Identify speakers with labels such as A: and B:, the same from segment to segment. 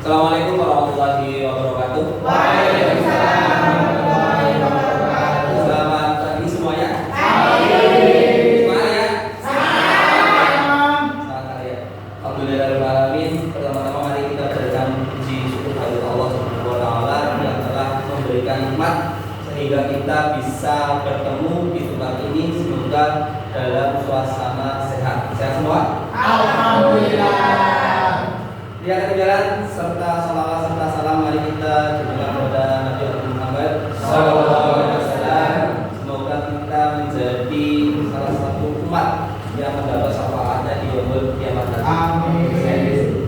A: Assalamualaikum warahmatullahi wabarakatuh.
B: Waalaikumsalam warahmatullahi wabarakatuh.
A: Selamat pagi semuanya.
B: Pagi.
A: Semuanya.
B: Salam.
A: Selamat ya. Alhamdulillahirobbilalamin. Pertama-tama mari kita berikan puji syukur kepada Allah Subhanahu wa taala yang telah memberikan nikmat sehingga kita bisa bertemu di tempat ini, semoga dalam suasana sehat. Sehat semua?
B: Alhamdulillah.
A: Di akhir jalan serta salawat serta salam mari kita junjungan kepada Nabi Muhammad sallallahu alaihi wasallam. Semoga kita menjadi salah satu umat yang mendapat syafaatnya di yaumul kiamat nanti.
B: Amin.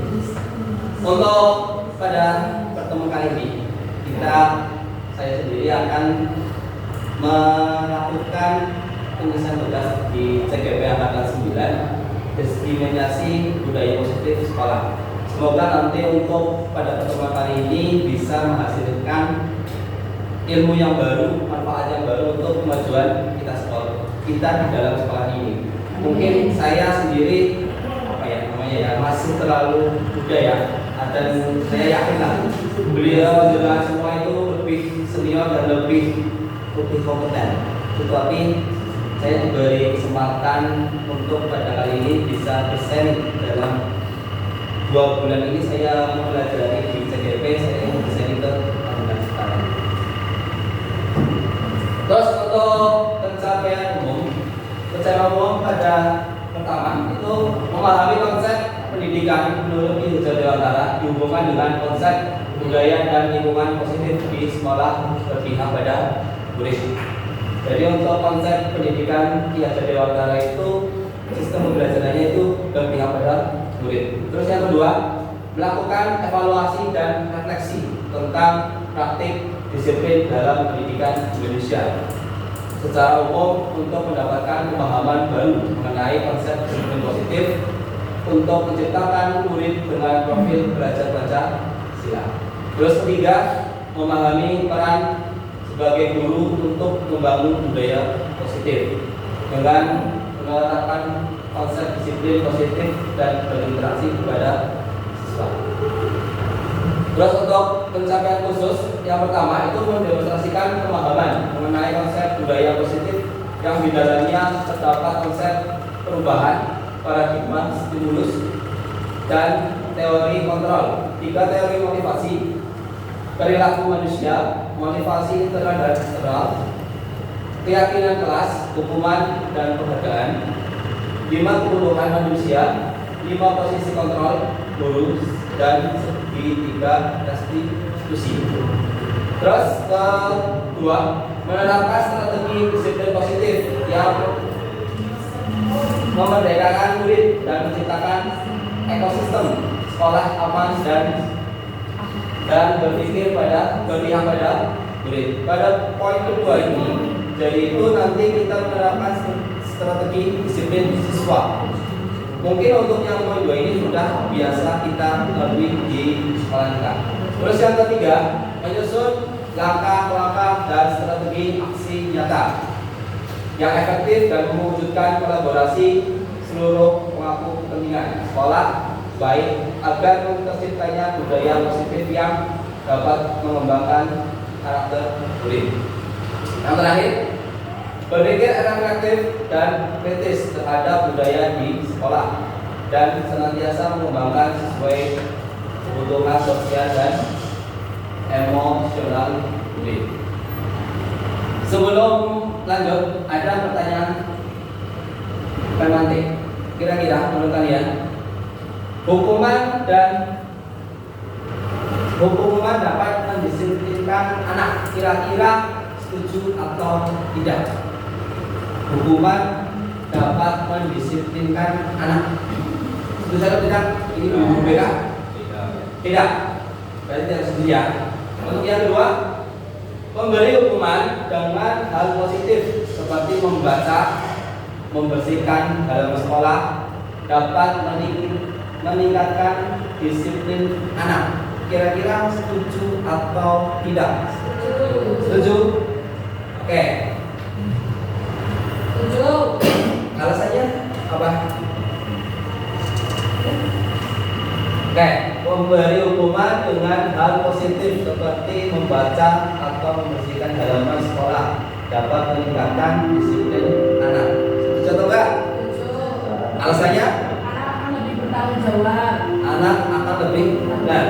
A: Untuk pada pertemuan kali ini saya sendiri akan melakukan penyelesaian tugas di CGP angkatan 9, diskriminasi budaya positif sekolah. Semoga nanti untuk pada pertemuan kali ini bisa menghasilkan ilmu yang baru, manfaat yang baru untuk kemajuan kita di dalam sekolah ini. Mungkin saya sendiri masih terlalu muda ya, dan saya yakinlah beliau jelas semua itu lebih senior dan lebih kompeten. Tetapi saya diberi kesempatan untuk pada kali ini bisa present dalam 2 bulan ini. Saya mempelajari di CGP, saya ingin present ke teman-teman sekarang. Terus untuk pencapaian umum pada pertama itu memahami konsep pendidikan menurut Indonesia Dewantara dihubungkan dengan konsep budaya dan lingkungan positif di sekolah berpihak pada murid. Jadi untuk konsep pendidikan Ki Hajar Dewantara itu sistem pembelajarannya itu berpihak pada murid. Terus yang kedua, melakukan evaluasi dan refleksi tentang praktik disiplin dalam pendidikan Indonesia secara umum untuk mendapatkan pemahaman baru mengenai konsep disiplin positif untuk menciptakan murid dengan profil belajar baca sila. Terus ketiga, memahami peran sebagai guru untuk membangun budaya positif dengan menetapkan konsep disiplin positif dan berinteraksi kepada siswa. Terus untuk pencapaian khusus yang pertama itu mendemonstrasikan pemahaman mengenai konsep budaya positif yang di dalamnya terdapat konsep perubahan, paradigma, stimulus, dan teori kontrol. 3 teori motivasi, perilaku manusia, motivasi internal dan eksternal, keyakinan kelas, hukuman dan penghargaan, 5 kebutuhan manusia, 5 posisi kontrol guru, dan segitiga restitusi. Terus kedua, menerapkan strategi disiplin positif yang memerdekakan murid dan menciptakan ekosistem sekolah aman dan berpikir berpihak pada murid. Pada poin kedua ini, jadi itu nanti kita menerapkan strategi disiplin siswa. Mungkin untuk yang poin 2 ini sudah biasa kita lalui di sekolah kita. Terus yang ketiga, menyusun langkah-langkah dan strategi aksi nyata yang efektif dan mewujudkan kolaborasi seluruh pemangku kepentingan sekolah baik agar terciptanya budaya positif yang dapat mengembangkan karakter murid. Yang terakhir, berpikir efektif dan kritis terhadap budaya di sekolah dan senantiasa mengembangkan sesuai kebutuhan sosial dan emosional murid. Sebelum lanjut, ada pertanyaan pemantik. Kira-kira menurut kalian hukuman dapat mendisiplinkan anak, kira-kira setuju atau tidak? Hukuman dapat mendisiplinkan anak, setuju atau tidak? Ini belum BK? Tidak. Berarti tidak setuju ya. Untuk yang kedua, memberi hukuman dengan hal positif seperti membaca, membersihkan dalam sekolah dapat meningkatkan disiplin anak. Kira-kira setuju atau tidak? Setuju? Oke.
B: Setuju.
A: Alasannya apa? Oke, memberi hukuman dengan hal positif seperti membaca atau membersihkan halaman sekolah dapat meningkatkan disiplin anak. Setuju atau enggak? Alasannya?
C: Anak akan lebih bertanggung jawab.
A: Anak akan lebih benar.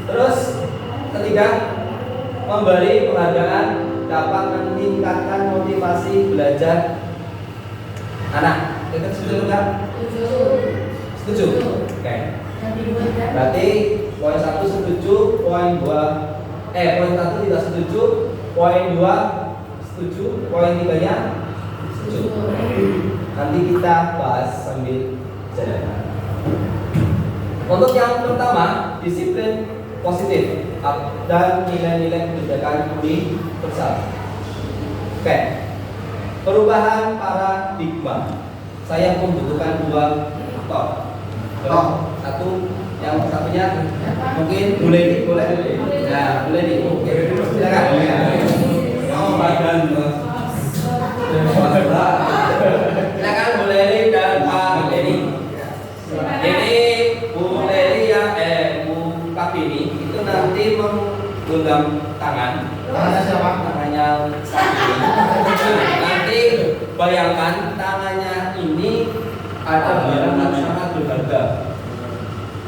A: Terus ketiga, memberi penghargaan dapat meningkatkan motivasi belajar anak. Kita setuju enggak? Setuju. Oke. Berarti poin 1 setuju, poin 1 tidak setuju, poin 2 setuju, poin 3-nya setuju. Nanti kita bahas sambil jalan. Untuk yang pertama, disiplin positif dan nilai-nilai kebijakan universal. Oke. Perubahan paradigma. Saya membutuhkan 2 faktor. Satu, yang satunya mungkin boleh. Nah, boleh nih. Silakan. Oh, badan. Silakan Bu Leli dan Pak Denny. Ini Bu Leli Bu Kapini itu nanti menggenggam tangan.
B: Tangannya siapa?
A: Tangannya nanti bayangkan tangannya ini ada barang yang sangat berharga.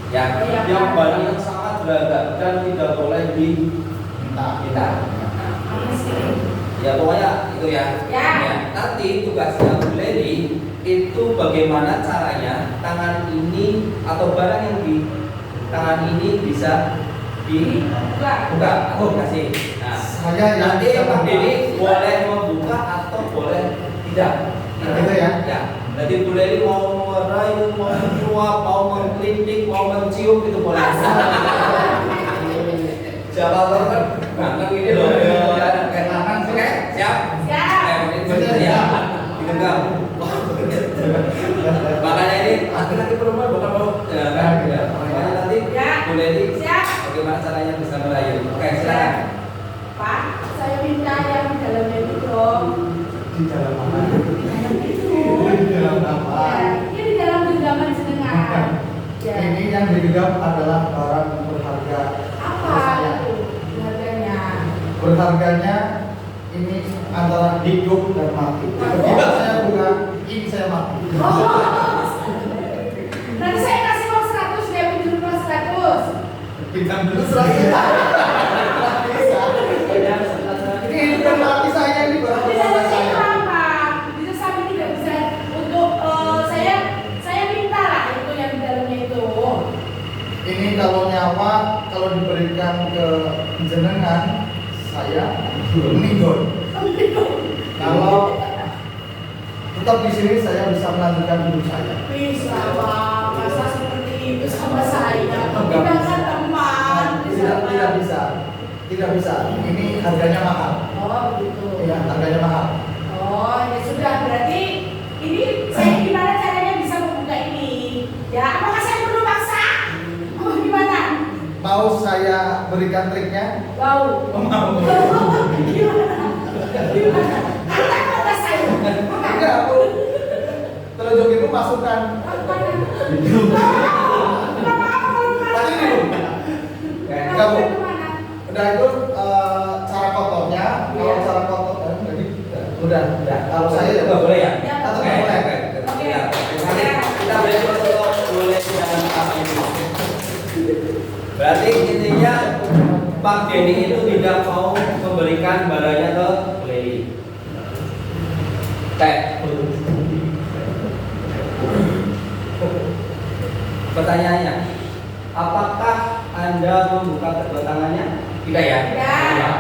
A: Ya, yang barang yang sangat berharga dan tidak boleh diminta. Ya pokoknya itu ya. Nanti tugasnya Bu Leli itu bagaimana caranya tangan ini atau barang yang di tangan ini bisa dibuka. Aku kasih. Nah, nanti Pak Denny boleh membuka atau boleh tidak.
B: Gitu ya?
A: Ya. Jadi Bu Leli mau merayu, mau menyuap, mau mengklinik, mau mencium itu boleh. Siapa tahu kan? Nah, ini loh. Oke, siap? Siap. Digenggam. Makanya ini laki-laki perempuan bukan mau. Ya kan? Makanya nanti Bu Leli bagaimana caranya bisa merayu. Oke, silakan.
C: Pak, saya minta yang di dalamnya itu dong.
B: Di dalam mana?
C: Itu.
B: Di dalam apa?
C: Ini di dalam genggaman jenengan.
B: Ini yang digenggam adalah barang berharga.
C: Apa itu harganya?
B: Berharganya ini antara hidup dan mati. Ketika saya buka, ini saya mati.
C: Nanti saya kasih uang 100, dia pinjam uang 100.
B: Pinjam dulu 100. Ini hidup dan mati saya, ini barang berharga saya.
C: Bisa sampai tidak bisa untuk saya minta lah itu yang di dalamnya itu.
B: Ini kalau nyawa, kalau diberikan ke jenengan, saya meninggal. Kalau tetap di sini saya bisa melanjutkan hidup saya.
C: Bisa Pak, masa seperti itu sama saya. Kita kan teman.
B: Tidak bisa. Ini harganya mahal.
C: Oh begitu.
B: Ya, harganya mahal.
C: Oh ya sudah, berarti ini saya gimana caranya bisa membuka ini? Ya, apakah saya perlu paksa? Oh gimana?
B: Mau saya berikan triknya?
C: Wow.
B: Mau.
C: Gimana? Kata saya.
B: Enggak, aku telunjuk itu masukkan. Tadi ini Bu. Enggak Bu. Udah itu cara kotornya. Kalau cara kotor jadi udah. Kalau saya
A: nggak boleh ya.
B: Atau
A: Oke,
B: nggak boleh.
A: oke. Ya. Nanti kita beri untuk boleh dan Pak ini. Berarti intinya Pak Denny itu tidak mau memberikan barangnya ke Bu Leli. Pertanyaannya, apakah Anda membuka kedua tangannya? Tidak ya?
C: Tidak.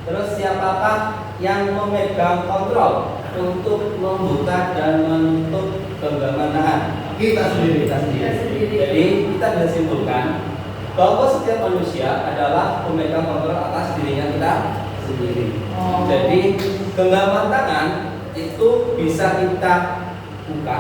A: Terus siapakah yang memegang kontrol untuk membuka dan menutup genggaman tangan?
B: Kita sendiri.
A: Jadi kita bisa simpulkan bahwa setiap manusia adalah pemegang kontrol atas dirinya kita sendiri. Jadi genggaman tangan itu bisa kita buka,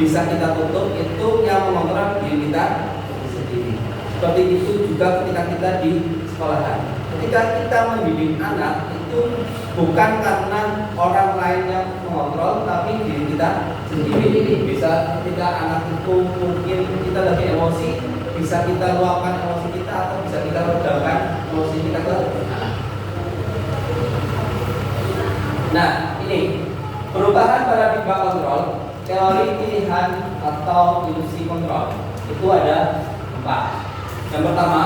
A: bisa kita tutup, itu yang mengontrol diri kita sendiri. Seperti itu juga ketika kita di sekolahan. Ketika kita mendidik anak itu bukan karena orang lain yang mengontrol, tapi diri kita sendiri. Bisa ketika anak itu mungkin kita lagi emosi, bisa kita luapkan emosi kita atau bisa kita redamkan emosi kita ke anak. Nah, ini perubahan paradigma kontrol, teori pilihan atau ilusi kontrol itu ada 4. Yang pertama,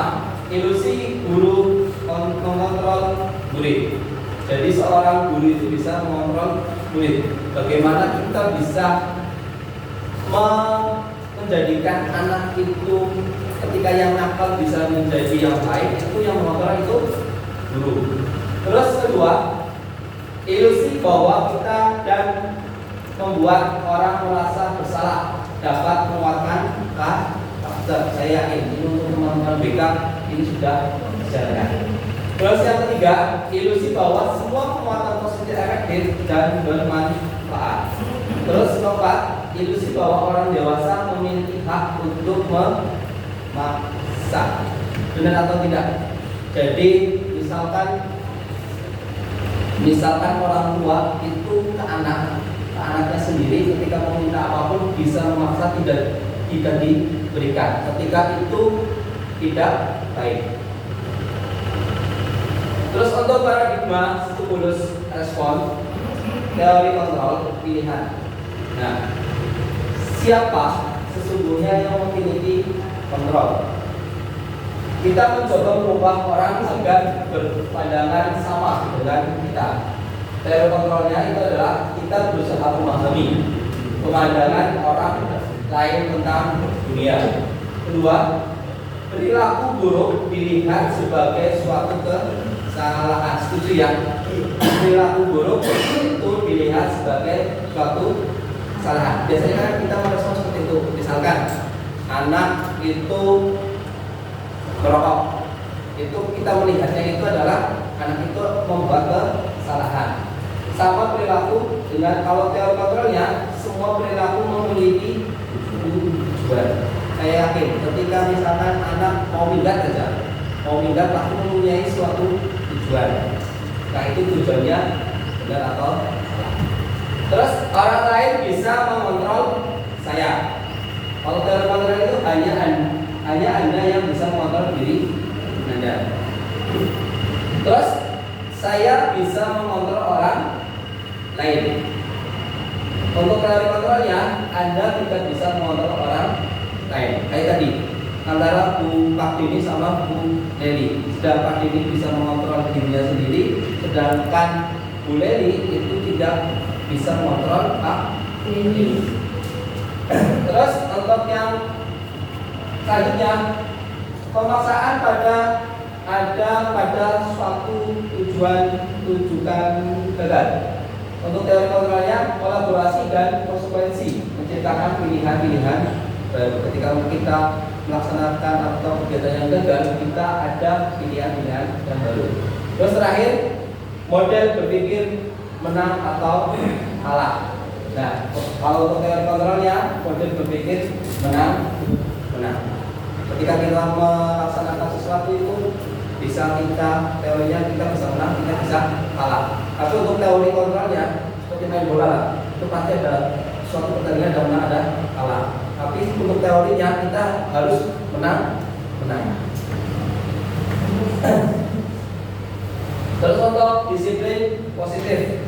A: ilusi guru mengontrol murid. Jadi seorang guru itu bisa mengontrol murid. Bagaimana kita bisa menjadikan anak itu ketika yang nakal bisa menjadi yang baik, itu yang mengontrol itu guru. Terus kedua, ilusi bahwa kita dan membuat orang merasa bersalah dapat menguatkan karakter. Saya yakin ini untuk teman-teman BK ini sudah dijalankan. Terus yang ketiga, ilusi bahwa semua penguatan positif efektif dan bermanfaat. Terus keempat, ilusi bahwa orang dewasa memiliki hak untuk memaksa. Benar atau tidak? Jadi misalkan orang tua itu ke anaknya sendiri ketika meminta apapun bisa memaksa tidak diberikan. Ketika itu tidak baik. Terus untuk paradigma stimulus respon, teori kontrol pilihan. Nah, siapa sesungguhnya yang memiliki kontrol? Kita mencoba merubah orang agar berpandangan sama dengan kita. Teori kontrolnya itu adalah kita berusaha memahami pemandangan orang lain tentang dunia. Kedua, perilaku buruk dilihat sebagai suatu kesalahan. Setuju ya? Perilaku buruk itu dilihat sebagai suatu kesalahan. Biasanya kan kita merespon seperti itu. Misalkan anak itu merokok, itu kita melihatnya itu adalah anak itu membuat kesalahan. Sama perilaku dengan kalau teori kontrolnya, semua perilaku memiliki tujuan. Saya yakin ketika misalkan anak mau minggat saja, pasti mempunyai suatu tujuan. Nah itu tujuannya benar atau salah. Terus orang lain bisa mengontrol saya. Kalau teori kontrol itu hanya Anda yang bisa mengontrol diri Anda. Terus saya bisa mengontrol orang lain. Untuk teori kontrolnya, Anda tidak bisa mengontrol orang lain. Kayak tadi, antara Bu Pak Dini sama Bu Leli. Sedang Pak Dini bisa mengontrol dirinya sendiri, sedangkan Bu Leli itu tidak bisa mengontrol Pak Dini. Terus untuk yang selanjutnya, pemaksaan pada suatu tujuan gagal. Untuk teori kontrolnya, kolaborasi dan konsekuensi menciptakan pilihan-pilihan baru. Ketika kita melaksanakan atau kegiatan yang gagal, kita ada pilihan-pilihan yang baru. Terus terakhir, model berpikir menang atau kalah. Nah, kalau untuk teori kontrolnya, model berpikir menang. Ketika kita melaksanakan sesuatu itu bisa teorinya kita bisa menang, kita bisa kalah. Tapi untuk teori kontrolnya seperti main bola lah, itu pasti ada suatu pertandingan ada menang ada kalah. Tapi untuk teorinya kita harus menang. Terus untuk disiplin positif.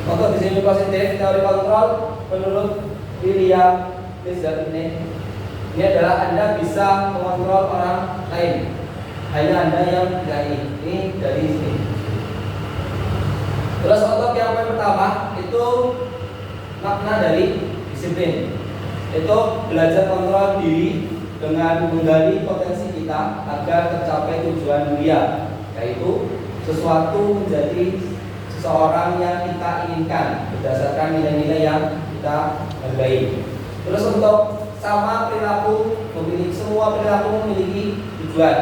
A: Untuk disiplin positif, teori kontrol menurut William Lisgar ini adalah Anda bisa mengontrol orang lain. Hanya Anda yang tidak ini dari sini. Terus untuk yang pertama itu makna dari disiplin. Itu belajar kontrol diri dengan menggali potensi kita agar tercapai tujuan mulia, yaitu sesuatu menjadi seseorang yang kita inginkan berdasarkan nilai-nilai yang kita hargai. Terus untuk sama perilaku semua perilaku memiliki tujuan.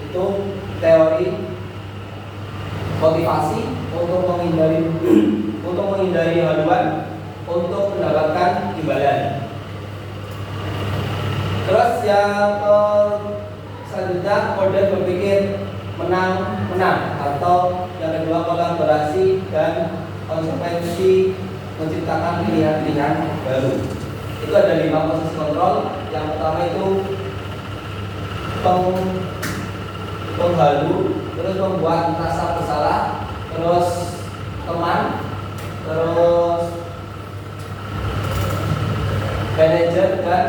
A: Itu teori motivasi untuk menghindari haluan untuk mendapatkan imbalan. Terus yang selanjutnya model berpikir menang atau yang kedua kolaborasi dan konsekuensi menciptakan pilihan-pilihan baru. Itu ada 5 proses kontrol. Yang pertama itu penghalu, terus membuat rasa bersalah, terus teman, terus manajer dan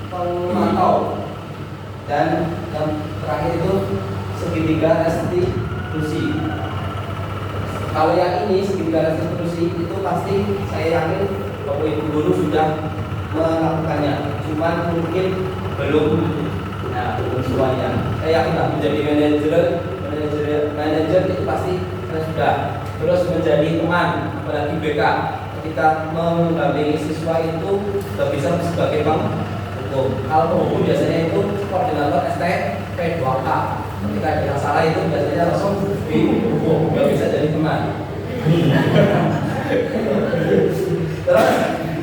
A: pemantau, dan yang terakhir itu segitiga restitusi. Kalau yang ini segitiga restitusi itu pasti saya yakin Bapak Ibu guru sudah melakukannya, cuman mungkin belum. Nah, belum semuanya. Saya yakin lah menjadi manajer itu pasti saya sudah. Terus menjadi teman, apalagi BK, ketika mendampingi siswa itu sudah bisa sebagai penghukum. Kalau penghukum biasanya itu koordinator STP 2K. Ketika ada yang salah itu biasanya langsung dihukum, nggak bisa jadi teman. Terus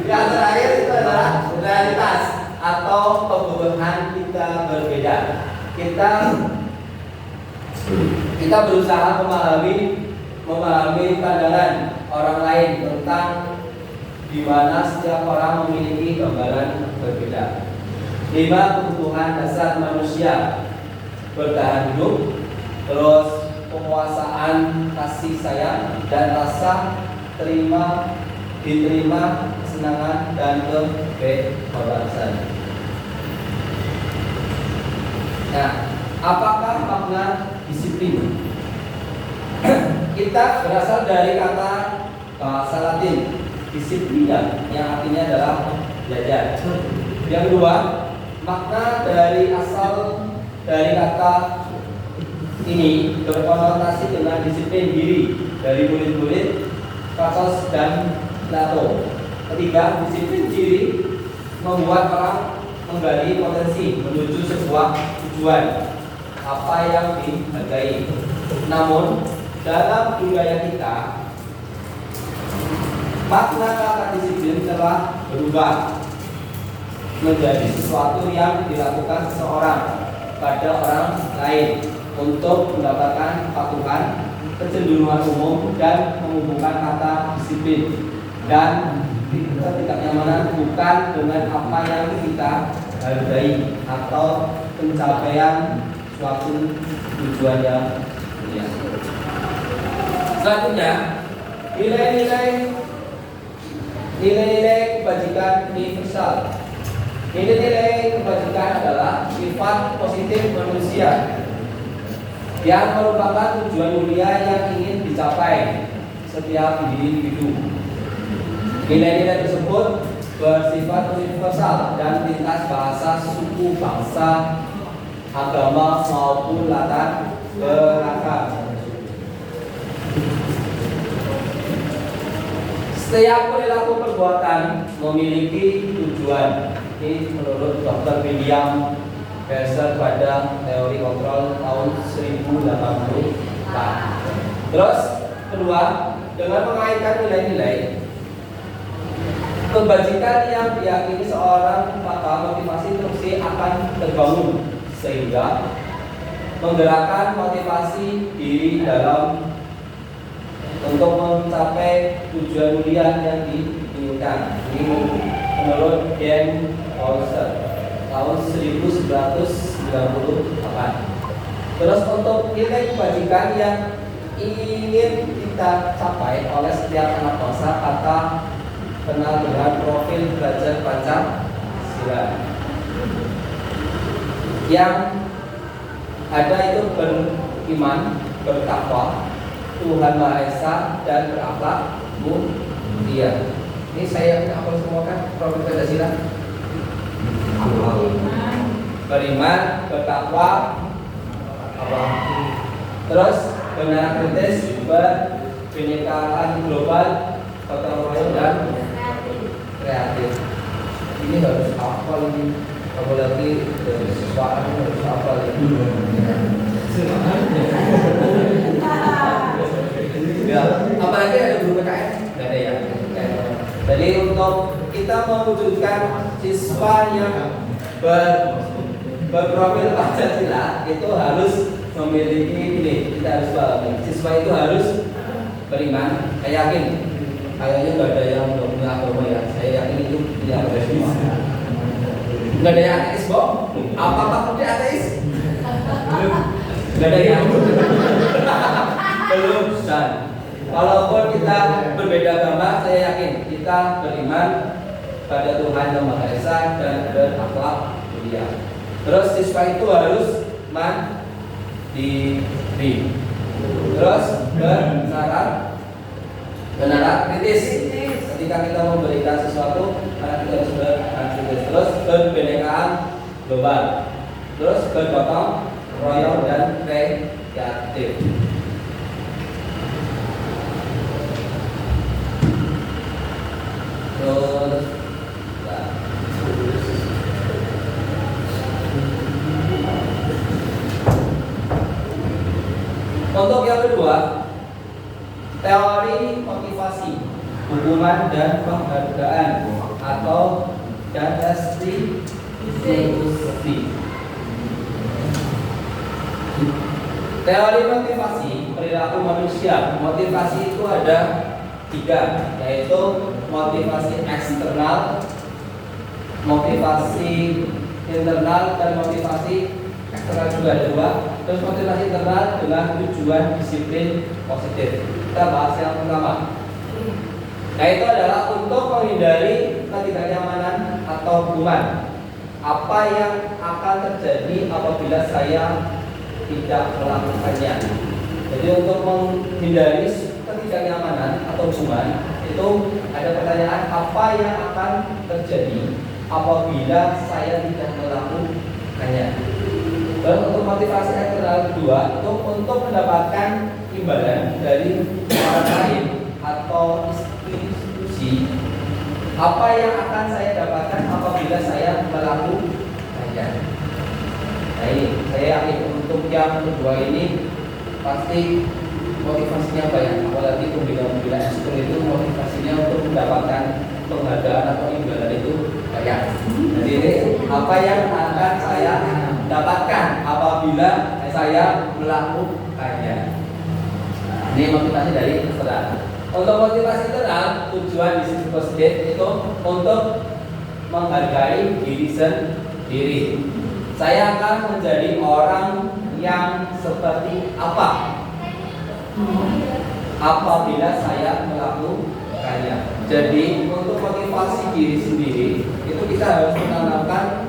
A: yang terakhir itu adalah realitas atau kebutuhan kita berbeda. Kita berusaha memahami pandangan orang lain tentang di mana setiap orang memiliki gambaran berbeda. 5 kebutuhan dasar manusia: bertahan hidup, terus penguasaan kasih sayang dan rasa diterima, kesenangan dan kebebasan. Nah, apakah makna disiplin? Kita berasal dari kata bahasa Latin disiplina, yang artinya adalah belajar. Yang kedua, makna dari asal dari kata ini berkonotasi dengan disiplin diri dari murid-murid Kratos dan Plato. Ketiga, disiplin diri membuat orang menggali potensi menuju sebuah tujuan apa yang dihargai. Namun dalam budaya kita, makna kata disiplin telah berubah menjadi sesuatu yang dilakukan seseorang pada orang lain untuk mendapatkan kepatuhan, kecenderungan umum, dan menghubungkan kata disiplin dan ketidaknyamanan bukan dengan apa yang kita hargai atau pencapaian suatu tujuan yang mulia. Selanjutnya, nilai-nilai kebajikan universal. Nilai-nilai kebajikan adalah sifat positif manusia yang merupakan tujuan mulia yang ingin dicapai setiap individu. Nilai-nilai tersebut bersifat universal dan lintas bahasa, suku, bangsa, agama maupun latar belakang. Setiap perilaku perbuatan memiliki tujuan. Ini menurut Dr. William Besser pada teori kontrol tahun 1084. Terus kedua, dengan mengaitkan nilai-nilai kebajikan yang diyakini seorang, maka motivasi instruksi akan terbangun sehingga menggerakkan motivasi diri dalam untuk mencapai tujuan mulia yang diinginkan. Ini menurut Dan Paulsen tahun 1998. Terus untuk nilai kebajikan yang ingin kita capai oleh setiap anak bangsa, kata kenal dengan profil belajar Pancasila yang ada itu beriman, bertakwa, Tuhan Maha Esa, dan berakhlak mulia. Ini saya hafal semua kan profil Pancasila. Beriman, bertakwa, apa? Terus benar kritis, berkenekaan global, gotong royong, dan kreatif. Ini harus hafal ini. Apalagi suara harus hafal ini. Ya, apalagi ada guru PKN, nggak ada ya. Jadi untuk kita mewujudkan siswa yang berprofil Pancasila itu harus memiliki ini. Kita harus pahami, siswa itu harus beriman. Saya yakin, kayaknya nggak ada yang belum punya agama ya. Saya yakin itu tidak ada semua. Nggak ada yang ateis, Bob. Apa pun dia ateis. Gak ada yang belum dan walaupun kita berbeda agama, saya yakin kita beriman pada Tuhan Yang Maha Esa dan berakhlak mulia. Terus siswa itu harus mandiri. Terus bersyarat kritis. Ketika kita memberikan sesuatu, karena kita harus bersyarat kritis. Terus berbenekaan global. Terus bergotong royong dan kreatif. Terus untuk yang kedua, teori motivasi, hukuman dan penghargaan atau dan restitusi. Teori motivasi perilaku manusia. Motivasi itu ada 3, yaitu motivasi eksternal, motivasi internal, dan motivasi eksternal juga ada 2. Terus motivasi internal dengan tujuan disiplin positif. Kita bahas yang pertama, yaitu adalah untuk menghindari ketidaknyamanan atau hukuman. Apa yang akan terjadi apabila saya tidak melakukannya? Jadi untuk menghindari ketidaknyamanan atau hukuman itu ada pertanyaan, apa yang akan terjadi apabila saya tidak melakukannya? Dan untuk motivasi eksternal kedua itu untuk mendapatkan imbalan dari orang lain atau institusi. Apa yang akan saya dapatkan apabila saya melakukannya? Nah ini saya yakin untuk yang kedua ini pasti motivasinya banyak. Apalagi pembina-pembina ekskul itu motivasinya untuk mendapatkan penghargaan atau imbalan itu banyak. Jadi ini apa yang akan saya dapatkan apabila saya melakukannya. Nah, ini motivasi dari eksternal. Untuk motivasi internal, tujuan disiplin positif itu untuk menghargai diri sendiri. Saya akan menjadi orang yang seperti apa apabila saya melakukannya. Jadi untuk motivasi diri sendiri itu kita harus menanamkan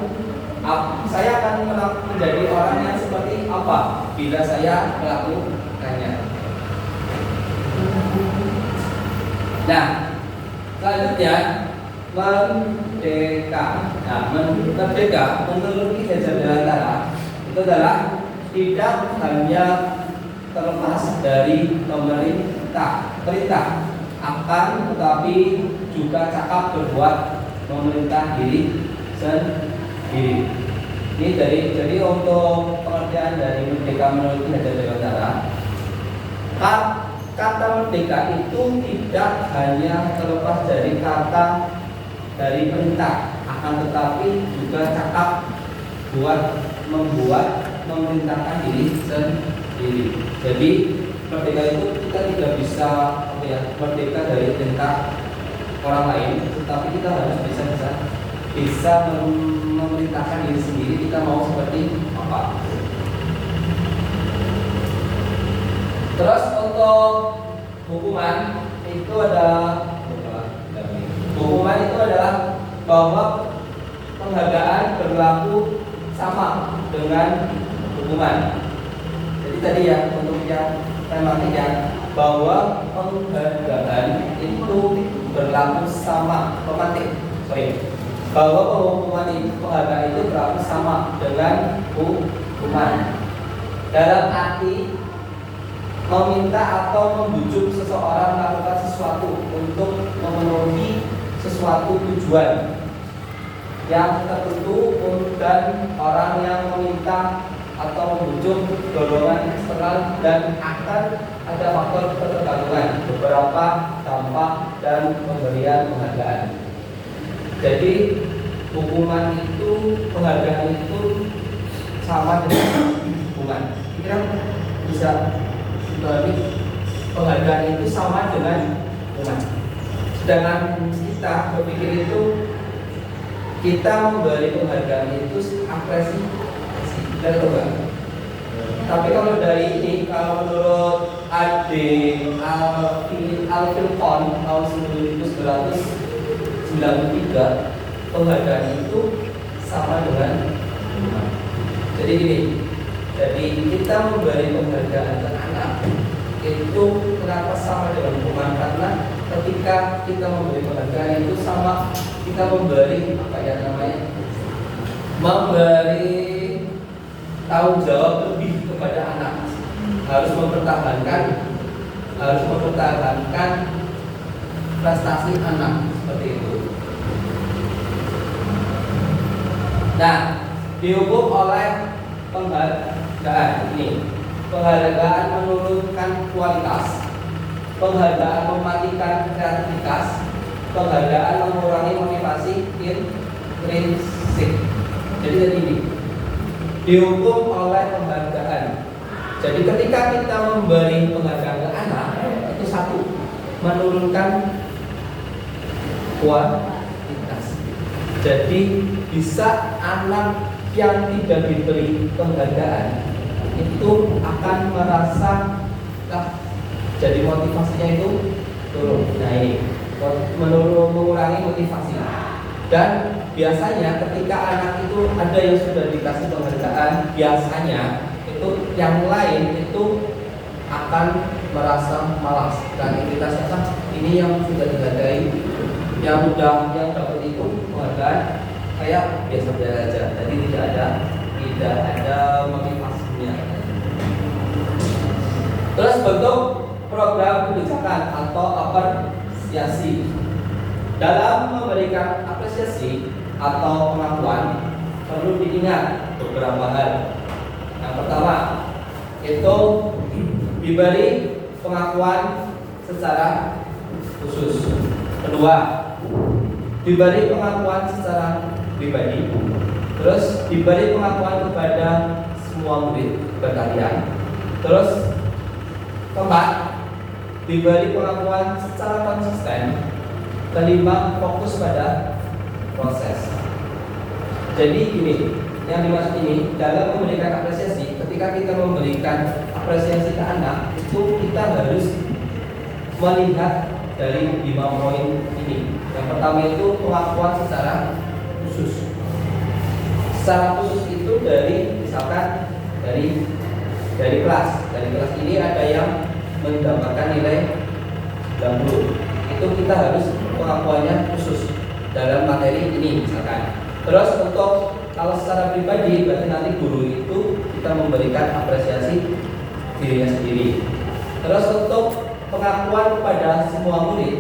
A: saya akan menjadi orang yang seperti apa bila saya melakukannya. Nah, selanjutnya merdeka. Nah, merdeka menurut Ki Hajar Dewantara itu adalah tidak hanya terlepas dari perintah akan tetapi juga cakap berbuat memerintah diri sendiri. Ini jadi untuk pengertian dari merdeka menurut Ki Hajar Dewantara, kata merdeka itu tidak hanya terlepas dari kata dari perintah, akan tetapi juga cakap membuat memerintahkan diri sendiri. Jadi merdeka itu kita tidak bisa merdeka dari perintah orang lain, tetapi kita harus bisa memerintahkan diri sendiri kita mau seperti apa. Terus untuk hukuman itu adalah bahwa penghargaan berlaku sama dengan hukuman. Jadi tadi ya untuk yang tematik ya, bahwa penghargaan itu berlaku sama bahwa penghargaan itu berlaku sama dengan hukuman. Dalam arti meminta atau membujuk seseorang melakukan sesuatu untuk memenuhi sesuatu tujuan yang tertentu, dan orang yang meminta atau membujuk dorongan eksternal dan akan ada faktor ketergantungan, beberapa dampak dan pemberian penghargaan. Jadi hukuman itu, penghargaan itu sama dengan hukuman. Kira bisa penghargaan itu sama dengan hukuman. Sedangkan kita berpikir itu kita memberi penghargaan itu apresiasi. Kita coba Tapi kalau dari ini, kalau menurut AD Alfilcon tahun 1993, penghargaan itu sama dengan hukuman. Jadi gini, jadi kita memberi penghargaan ke anak itu kenapa sama dengan hukuman? Karena ketika kita memberi penghargaan itu sama kita memberi apa ya namanya, memberi tanggung jawab lebih kepada anak, harus mempertahankan prestasi anak seperti itu. Nah, dihukum oleh penghargaan ini. Penghargaan menurunkan kualitas, penghargaan mematikan kreativitas, penghargaan mengurangi motivasi intrinsik. Jadi ini dihukum oleh penghargaan. Jadi ketika kita memberi penghargaan ke anak, itu satu, menurunkan kualitas. Jadi bisa anak yang tidak diberi penghargaan itu akan merasa jadi motivasinya itu turun. Nah ini mengurangi motivasi. Dan biasanya ketika anak itu ada yang sudah dikasih penghargaan, biasanya itu yang lain itu akan merasa malas. Dan ini yang sudah dihargai, yang dapat itu penghargaan kayak biasa-biasa aja. Jadi tidak ada motivasinya. Terus bentuk program kebijakan atau apresiasi. Dalam memberikan apresiasi atau pengakuan perlu diingat beberapa hal. Yang pertama itu diberi pengakuan secara khusus. Kedua, diberi pengakuan secara pribadi. Terus diberi pengakuan kepada semua murid berkalian. Terus keempat, diberi pengakuan secara konsisten. Kelima, fokus pada proses. Jadi gini, yang dimaksud ini dalam memberikan apresiasi, ketika kita memberikan apresiasi ke anak, itu kita harus melihat dari 5 poin ini. Yang pertama itu pengakuan secara khusus. Secara khusus itu dari misalkan dari kelas. Dari kelas ini ada yang mendapatkan nilai 90. Itu kita harus pengakuannya khusus dalam materi ini misalkan. Terus untuk kalau secara pribadi berarti nanti guru itu kita memberikan apresiasi dirinya sendiri. Terus untuk pengakuan kepada semua murid.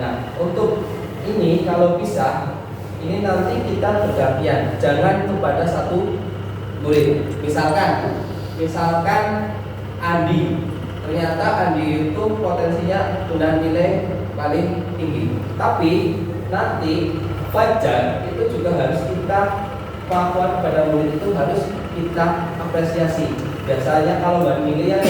A: Nah, untuk ini kalau bisa ini nanti kita bergantian, jangan kepada satu murid. Misalkan Andi, ternyata Andi itu potensinya sudah nilai paling tinggi, tapi nanti Fajar itu juga harus kita pengakuan kepada murid itu harus kita apresiasi. Biasanya kalau nilai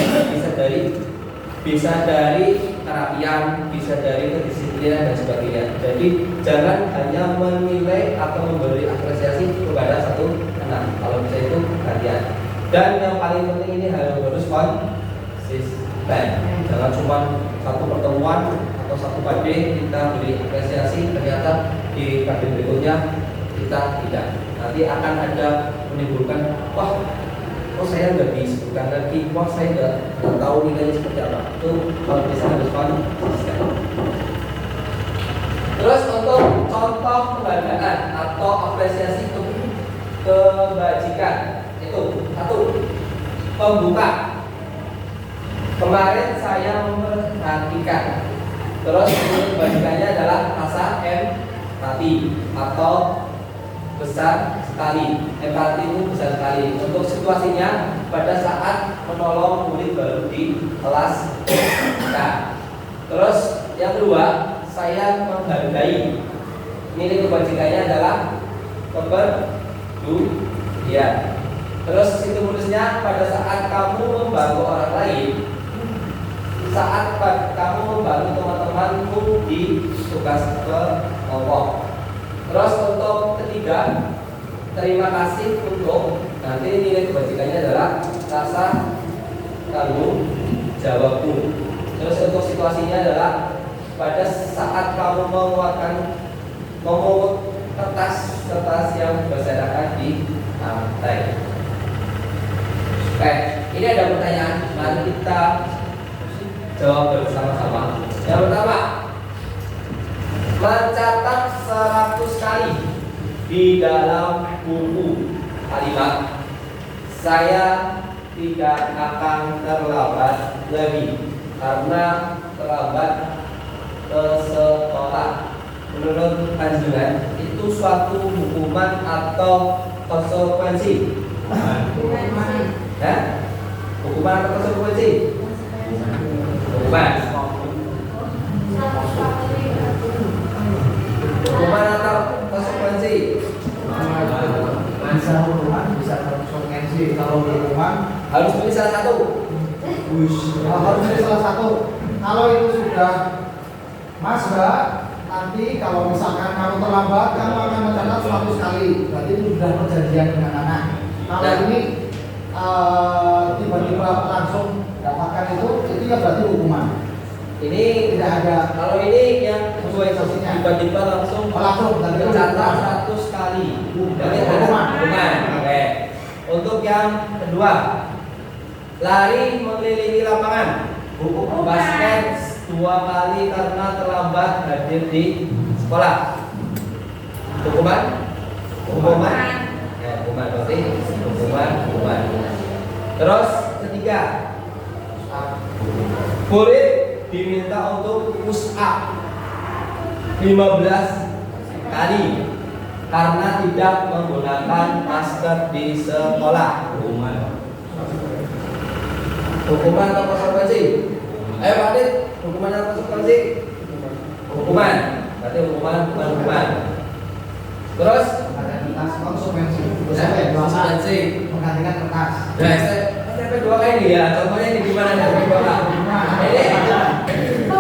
A: bisa dari kerapian, bisa dari kedisiplinan dan sebagainya. Jadi jangan hanya menilai atau memberi apresiasi kepada satu anak. Kalau bisa itu gantian. Dan yang paling penting ini harus konsisten. Jangan cuma satu pertemuan atau satu KD kita beri apresiasi, ternyata di KD berikutnya kita tidak. Nanti akan ada menimbulkan, wah, kok saya nggak disebutkan lagi, wah saya nggak tahu nilainya seperti apa. Itu kalau bisa harus konsisten. Terus untuk contoh penghargaan atau apresiasi kebajikan itu satu, pembuka. Kemarin saya memperhatikan. Terus kebajikannya adalah rasa empati atau besar sekali. Empati itu besar sekali. Untuk situasinya pada saat menolong murid baru di kelas kita. Terus yang kedua, saya menghargai. Nilai kebajikannya adalah kepedulian. Terus stimulusnya pada saat kamu membantu orang lain, saat kamu membantu teman-temanmu di tugas kelompok. Terus untuk ketiga, terima kasih untuk, nanti nilai kebajikannya adalah rasa tanggung jawabku. Terus untuk situasinya adalah pada saat kamu memungut kertas yang berserakan di lantai. Oke, ini ada pertanyaan, mari kita jawab bersama-sama. Yang pertama, mencatat 100 kali di dalam buku kalimat saya tidak akan terlambat lagi karena terlambat ke sekolah. Menurut panjenengan itu suatu hukuman atau konsekuensi? Hukuman atau konsekuensi? Hukuman. Hukuman atau konsekuensi?
B: Bisa hukuman, bisa konsekuensi. Kalau hukuman
A: Harus pilih salah satu.
B: harus pilih salah satu. Kalau itu sudah Mas Mbak, nanti kalau misalkan kamu terlambat, kamu akan mencatat 100 kali. Berarti itu sudah perjanjian dengan anak. Kalau ini tiba-tiba langsung dapatkan itu ya berarti hukuman.
A: Ini
B: Tidak ada.
A: kalau ini yang tiba-tiba langsung mencatat 100 kali. Berarti ada hukuman. Oke. Untuk yang kedua, lari mengelilingi lapangan. Hukum basket 2 kali karena terlambat hadir di sekolah. Hukuman? Hukuman? Ya, hukuman berarti hukuman. Terus ketiga, murid diminta untuk push up 15 kali karena tidak menggunakan masker di sekolah. Hukuman atau konsekuensi? Ayo Pak Adit, hukuman atau konsekuensi? Hukuman. Berarti hukuman. Terus
B: Kertas konsekuensi.
A: konsekuensi.
B: Menggantikan kertas.
A: Nah, SMP 2K ini ya, contohnya ini gimana SMP 2K?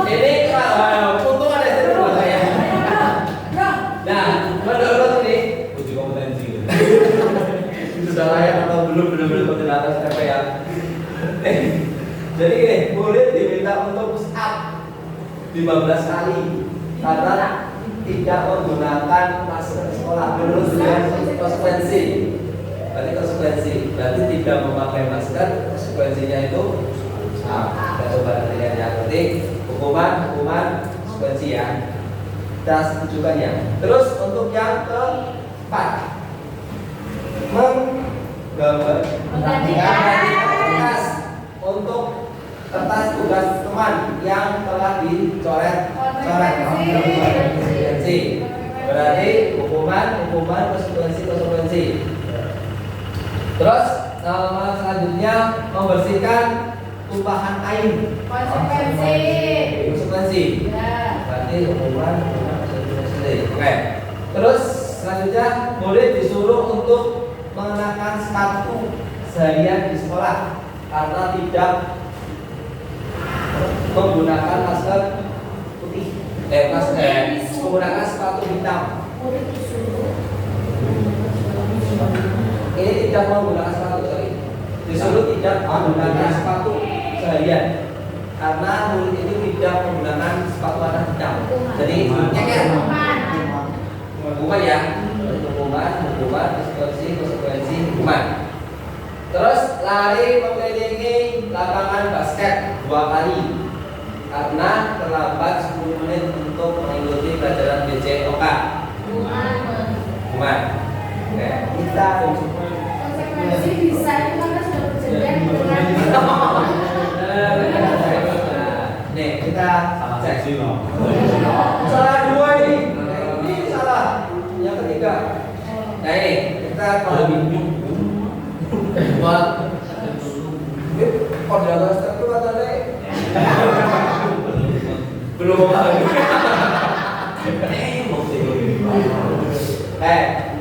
A: Ini untung ada SMP 2K ya. Nah, menurut ini uji kompetensi. Sudah layak atau belum benar-benar penjelasan SMP ya. Jadi gini, murid diminta untuk push up 15 kali karena tidak menggunakan masker sekolah. Menurut dia konsekuensi. Berarti tidak memakai masker, konsekuensinya itu kita coba lihat ya. Berarti hukuman konsekuensi ya. Kita tunjukkan ya. Terus untuk yang keempat, menggantikan untuk kertas tugas teman yang telah dicoret. Konsekuensi. Berarti hukuman konsekuensi. Terus selanjutnya membersihkan tumpahan air. Konsekuensi. Berarti hukuman konsekuensi. Oke. Terus selanjutnya murid disuruh untuk mengenakan sepatu seharian di sekolah karena tidak menggunakan masker putih. Menggunakan sepatu hitam. Ini tidak menggunakan sepatu, disuruh tidak menggunakan sepatu seharian karena murid itu tidak menggunakan sepatu warna hitam. Jadi hukuman ya, hukuman konsekuensi hukuman. Terus lari mengelilingi lapangan basket 2 kali karena terlambat 10 menit untuk mengikuti pelajaran BCOK. Hukuman. Oke, kita
C: Konsekuensi bisa itu karena sudah perjanjian dengan
A: nih kita cek. Salah 2 ini. Ini salah. Yang ketiga. Nah ini kita kalau buat koordinator itu katanya belum paham.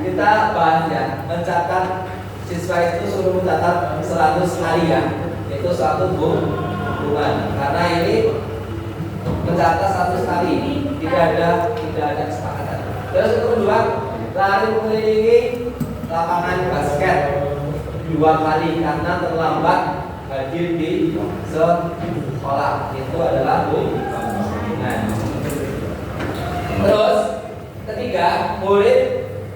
A: Kita bahas ya, mencatat siswa itu suruh mencatat 100 kali ya. Itu suatu hukuman. Karena ini mencatat 100 kali, tidak ada kesepakatan. Terus yang kedua, lari mengelilingi lapangan basket 2 kali karena terlambat hadir di sekolah itu adalah hubungan. Terus ketiga, murid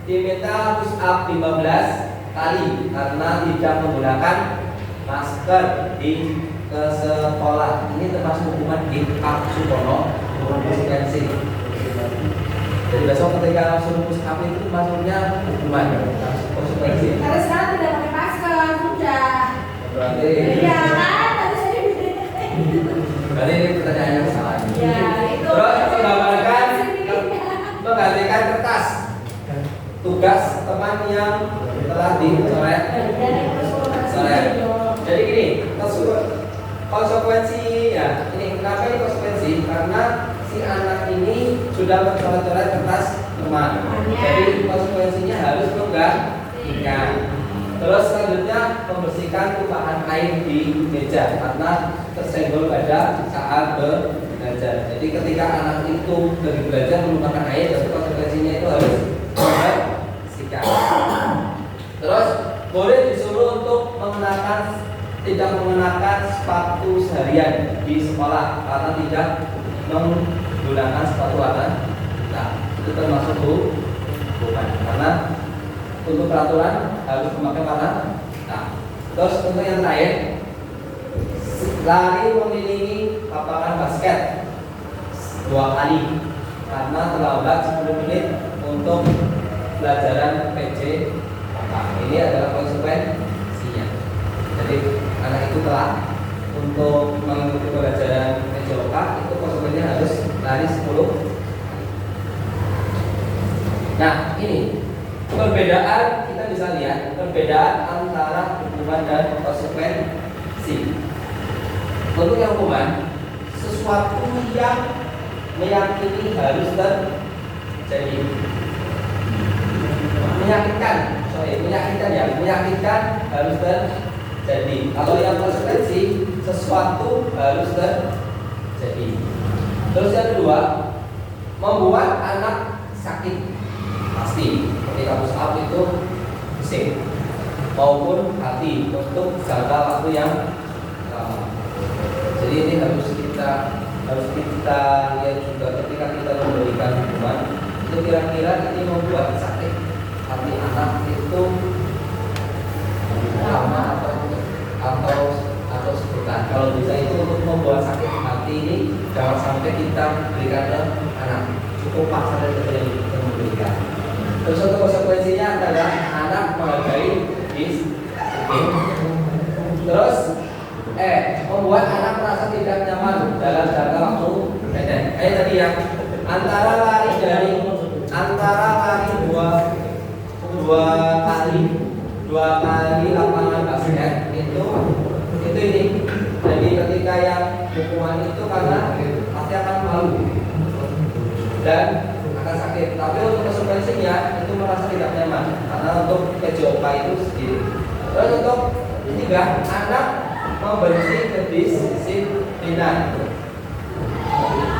A: diminta push up 15 kali karena tidak menggunakan masker di ke sekolah. Ini termasuk hukuman di Pak Supono, hukuman konsekuensi. Jadi besok ketika suruh push up itu masuknya hukuman konsekuensi.
C: Karena sekarang tidak pakai masker, sudah.
A: Berarti
C: Iya kan, tadi saya
A: berarti ini pertanyaannya salah.
C: Ya, itu.
A: Terus menggantikan kertas tugas teman yang telah dicoret. Jadi gini, konsekuensi ya. Ini kenapa ini konsekuensi? Karena si anak ini sudah mencoret-coret kertas teman. Jadi konsekuensinya harus menggantikan. Terus selanjutnya membersihkan tumpahan air di meja karena tersenggol pada saat belajar. Jadi ketika anak itu lagi belajar melupakan air, tapi konsekuensinya itu harus membersihkan. Terus boleh disuruh untuk tidak mengenakan sepatu seharian di sekolah karena tidak menggunakan sepatu warna. Nah, itu termasuk hukuman karena untuk peraturan harus memakai warna. Nah, terus untuk yang terakhir, lari mengelilingi lapangan basket 2 kali karena terlambat 10 menit untuk pelajaran PC. Nah, ini adalah konsekuensinya. Jadi anak itu telah untuk mengikuti pelajaran PJOK itu konsekuensinya harus lari 10. Nah, ini perbedaan, kita bisa lihat perbedaan antara hukuman dan konsekuensi. Untuk yang hukuman, sesuatu yang meyakini harus terjadi, meyakinkan harus terjadi. Kalau yang konsekuensi, sesuatu harus terjadi. Terus yang kedua, membuat anak sakit. Pasti ketika push up itu pusing maupun hati untuk jangka waktu yang lama. Jadi ini harus kita lihat juga ketika kita memberikan hukuman itu kira-kira ini membuat sakit hati anak itu lama atau sebentar. Kalau bisa itu untuk membuat sakit hati ini jangan sampai kita berikan ke anak, cukup paksa dari kita memberikan. Terus untuk konsekuensinya adalah anak menghargai disiplin. Terus membuat anak merasa tidak nyaman dalam jangka waktu pendek. Tadi ya, antara lari dua kali lapangan basket itu ini. Jadi ketika yang hukuman itu karena pasti akan malu dan akan sakit. Tapi untuk konsekuensinya itu merasa tidak nyaman karena untuk PJOK itu sendiri. Terus untuk ketiga, anak membenci kedisiplinan.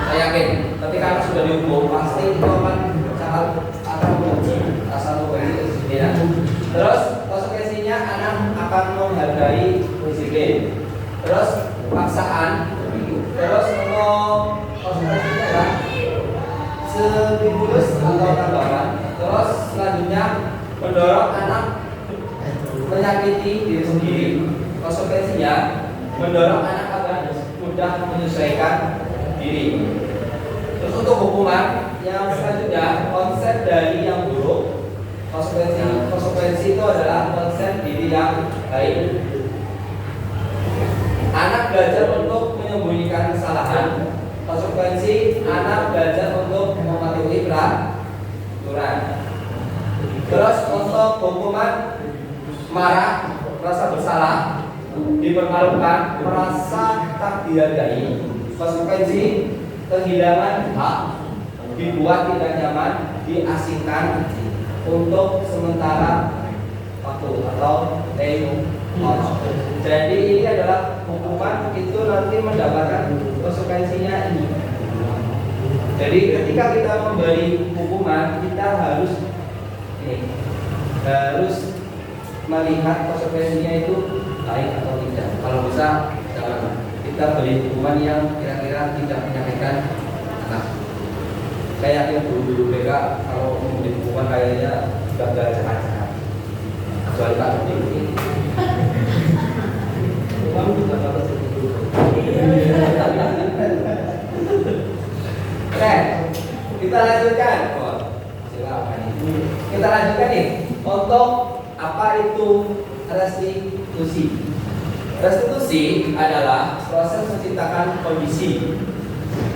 A: Saya yakin ketika anak sudah dihukum pasti itu akan membenci kedisiplinan. Terus konsekuensinya anak akan menghargai disiplin. Terus paksaan. Terus konsekuensinya adalah stimulus atau tambahan. Terus selanjutnya mendorong anak menyakiti diri sendiri. Konsekuensinya mendorong anak agar mudah menyesuaikan diri. Terus untuk hukuman yang selanjutnya, konsep dari yang buruk. Konsekuensi itu adalah konsep diri yang baik. Anak belajar untuk menyembunyikan kesalahan. Konsekuensi anak belajar untuk mematuhi peraturan. Terus untuk hukuman marah, merasa bersalah, dipermalukan, merasa tak dihargai. Konsekuensi kehilangan hak, dibuat tidak nyaman, diasingkan untuk sementara waktu atau time out. Jadi ini adalah hukuman itu nanti mendapatkan konsekuensinya ini. Jadi ketika kita memberi hukuman kita harus melihat konsekuensinya itu baik atau tidak. Kalau bisa dosa, jangan kita beri hukuman yang kira-kira tidak menyakitkan anak. Saya yakin guru BK kalau memberi hukuman kayaknya gagal jahat-jahat, kecuali Pak Dodi ini. Kamu juga dapat segitu. Oke, kita lanjutkan. Oh, silakan. Kita lanjutkan nih. Untuk apa itu restitusi? Restitusi adalah proses menciptakan kondisi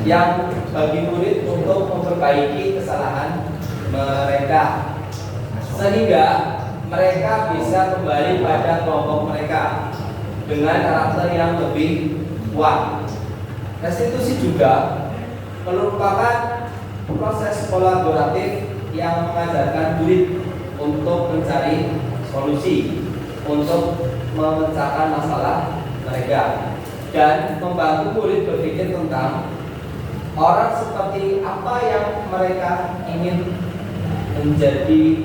A: yang bagi murid untuk memperbaiki kesalahan mereka sehingga mereka bisa kembali pada kelompok mereka dengan karakter yang lebih kuat. Restitusi juga merupakan proses kolaboratif yang mengajarkan murid untuk mencari solusi untuk memecahkan masalah mereka dan membantu murid berpikir tentang orang seperti apa yang mereka ingin menjadi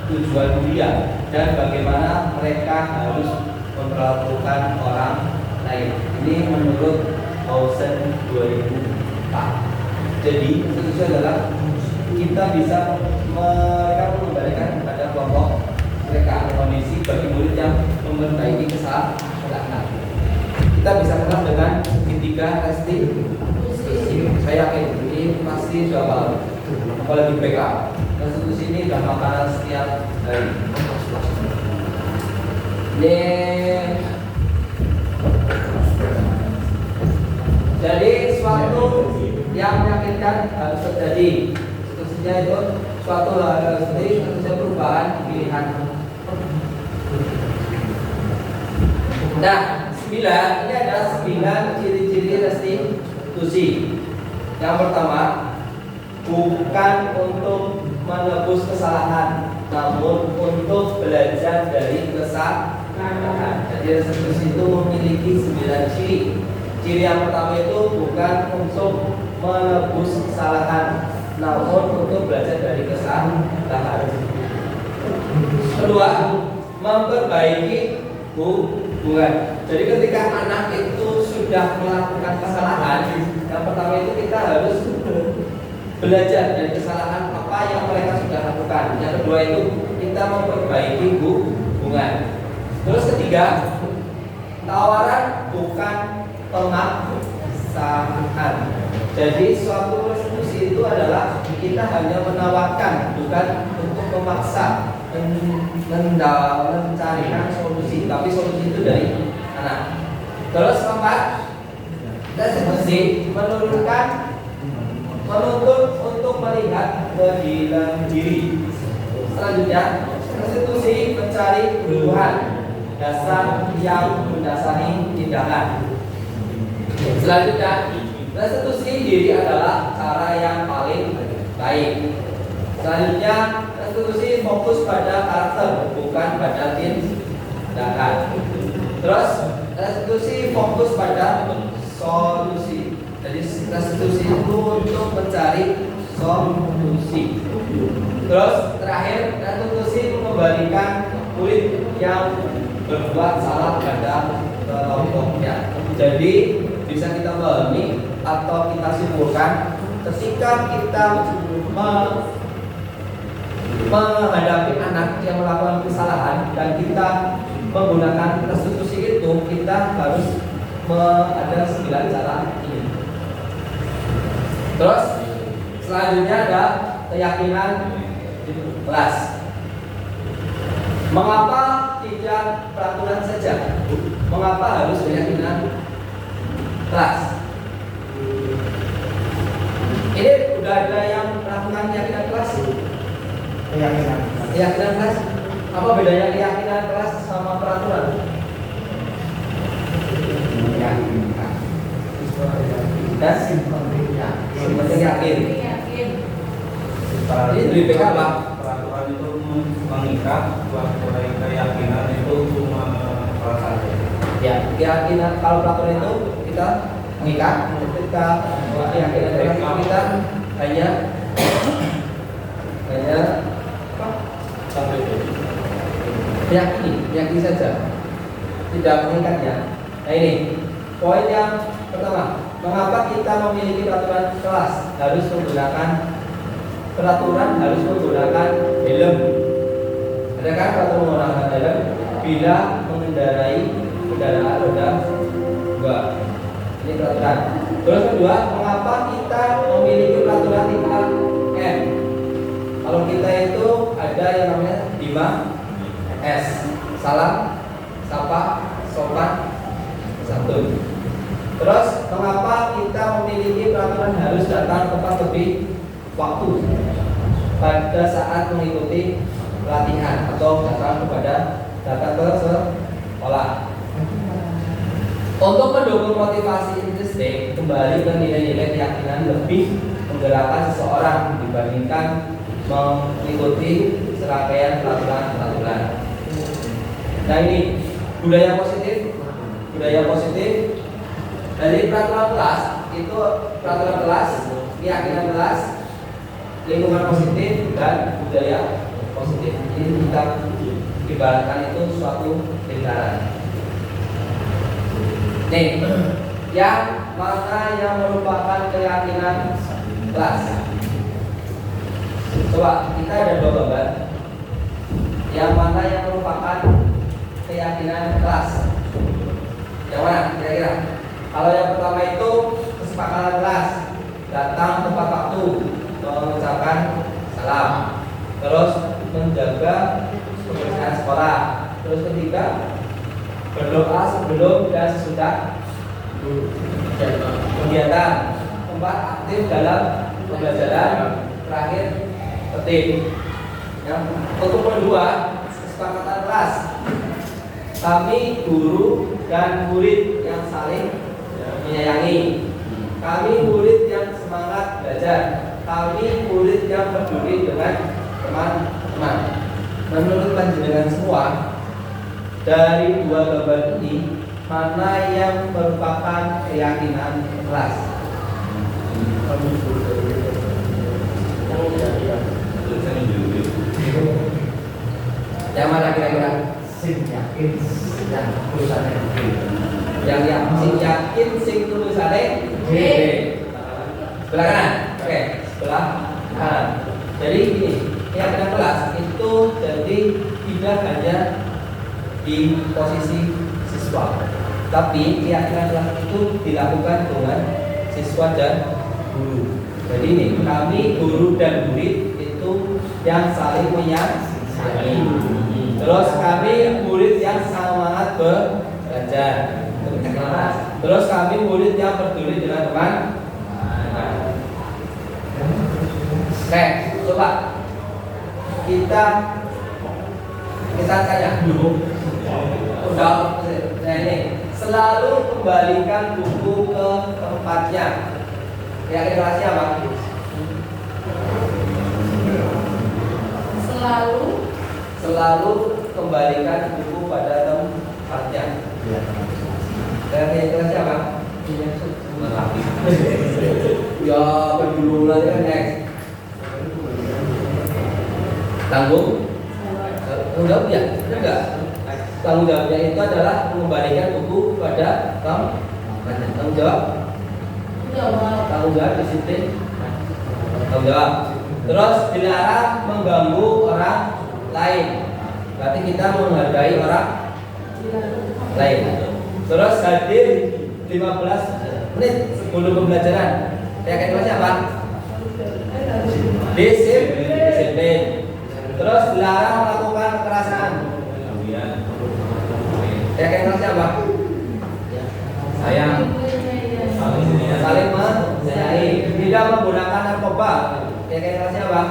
A: tujuan dia dan bagaimana mereka harus memperlakukan orang lain. Ini menurut Pausen 2004. Jadi itu adalah kita bisa mereka mengembalikan kepada kelompok mereka kondisi bagi murid yang memperbaiki kesalahan. Kita bisa kenal dengan segitiga restitusi. Saya yakin ini pasti sudah paham. Apalagi BK. Restitusi ini sudah makanan setiap hari. Jadi suatu yang menyakitkan harus terjadi. Restitusinya itu suatu hal harus terjadi, tentu perubahan pilihan. Nah, 9 ini ada 9 ciri-ciri restitusi. Yang pertama, bukan untuk menebus kesalahan, namun untuk belajar dari kesalahan. Jadi restitusi itu memiliki 9 ciri. Ciri yang pertama itu bukan untuk menebus kesalahan, namun untuk belajar dari kesalahan. Kedua, memperbaiki hubungan. Jadi ketika anak itu sudah melakukan kesalahan, yang pertama itu kita harus belajar dari kesalahan apa yang mereka sudah lakukan. Yang kedua itu kita memperbaiki hubungan. Terus ketiga, tawaran bukan pemaksaan. Jadi suatu restitusi itu adalah kita hanya menawarkan, bukan untuk memaksa mencarikan solusi, tapi solusi itu dari anak. Terus keempat, restitusi menuntut untuk melihat keadilan diri. Selanjutnya, restitusi mencari kebutuhan dasar yang mendasari tindakan. Selanjutnya, restitusi diri adalah cara yang paling baik. Selanjutnya, restitusi fokus pada karakter, bukan pada tindakan. Terus, restitusi fokus pada solusi. Jadi restitusi itu untuk mencari solusi. Terus terakhir, restitusi mengembalikan murid yang berbuat salah pada kelompoknya. Jadi bisa kita pahami atau kita simpulkan ketika kita menghadapi anak yang melakukan kesalahan dan kita menggunakan restitusi itu, kita harus ada 9 cara ini. Terus selanjutnya ada keyakinan kelas. Mengapa tidak peraturan saja? Mengapa harus keyakinan kelas? Ini udah ada yang melakukan keyakinan kelas? Keyakinan kelas. Apa bedanya keyakinan kelas sama peraturan? Dan penting yakin. Ini dari PK apa?
D: Peraturan itu mengikat, keyakinan itu cuma perasaan.
A: Ya, keyakinan kalau peraturan itu kita mengikat, ketika keyakinan kita hanya meyakini saja, tidak mengikatnya. Nah ini poin yang pertama, mengapa kita memiliki peraturan kelas harus menggunakan helm? Ada kan peraturan menggunakan helm bila mengendarai kendaraan roda 2. Ini peraturan. Terus kedua, mengapa kita memiliki peraturan tingkat M? Kalau kita itu ada yang namanya 5S. Salam, sapa, sopan, santun. Terus mengapa kita memiliki peraturan harus datang tepat lebih waktu pada saat mengikuti pelatihan atau datang ke sekolah? Untuk mendukung motivasi intrinsik, kembali ke nilai-nilai keyakinan lebih menggerakkan seseorang dibandingkan mengikuti serangkaian peraturan-peraturan. Nah ini budaya positif dari peraturan kelas itu peraturan kelas, keyakinan kelas, lingkungan positif dan budaya positif. Ini kita ibaratkan itu suatu lingkaran. Nih, yang mana yang merupakan keyakinan kelas? Coba kita ada dua gambar. Yang mana yang merupakan keyakinan kelas? Yang mana kira-kira? Kalau yang pertama itu kesepakatan kelas, datang tepat waktu, mengucapkan salam, terus menjaga kebersihan sekolah. Terus ketiga, berdoa sebelum dan sesudah kegiatan. Keempat, aktif dalam pembelajaran. Terakhir, tertib. Yang untuk kedua, kesepakatan kelas. Kami guru dan murid yang saling menyayangi. Kami murid yang semangat belajar. Kami murid yang peduli dengan teman-teman. Menurut panjenengan semua, dari dua gambar ini, mana yang merupakan keyakinan kelas? Yang mana kira-kira?
B: Sing yakin yang tulisannya D.
A: Yang sing yakin sing tulisannya D. Sebelah kanan. Oke, sebelah kanan. Jadi ini keyakinan kelas itu jadi tidak hanya di posisi siswa, tapi keyakinan kelas itu dilakukan dengan siswa dan guru. Jadi ini kami guru dan murid itu yang saling menyayangi. Terus kami murid yang semangat belajar. Terus kami murid yang peduli dengan teman. Oke, coba kita tanya dulu. Udah, nah ini selalu kembalikan buku ke tempatnya. Keyakinan kelasnya apa? Selalu kembalikan buku pada tempatnya. Keyakinan kelasnya apa? Ya, pendulu lagi kan next. Tanggung jawab ya, benar nggak? Tanggung jawabnya itu adalah mengembalikan buku pada tempatnya. Tanggung jawab? Tanggung jawab disiplin. Tanggung jawab. Terus dilarang mengganggu orang lain. Berarti kita menghargai orang lain. Terus hadir 15 menit sebelum pembelajaran. Keyakinan kelasnya apa? Disiplin. Terus dilarang melakukan kekerasan. Keyakinan kelasnya apa? Sayang. Saling menyayangi. Tidak menggunakan narkoba. Keyakinan kelasnya apa?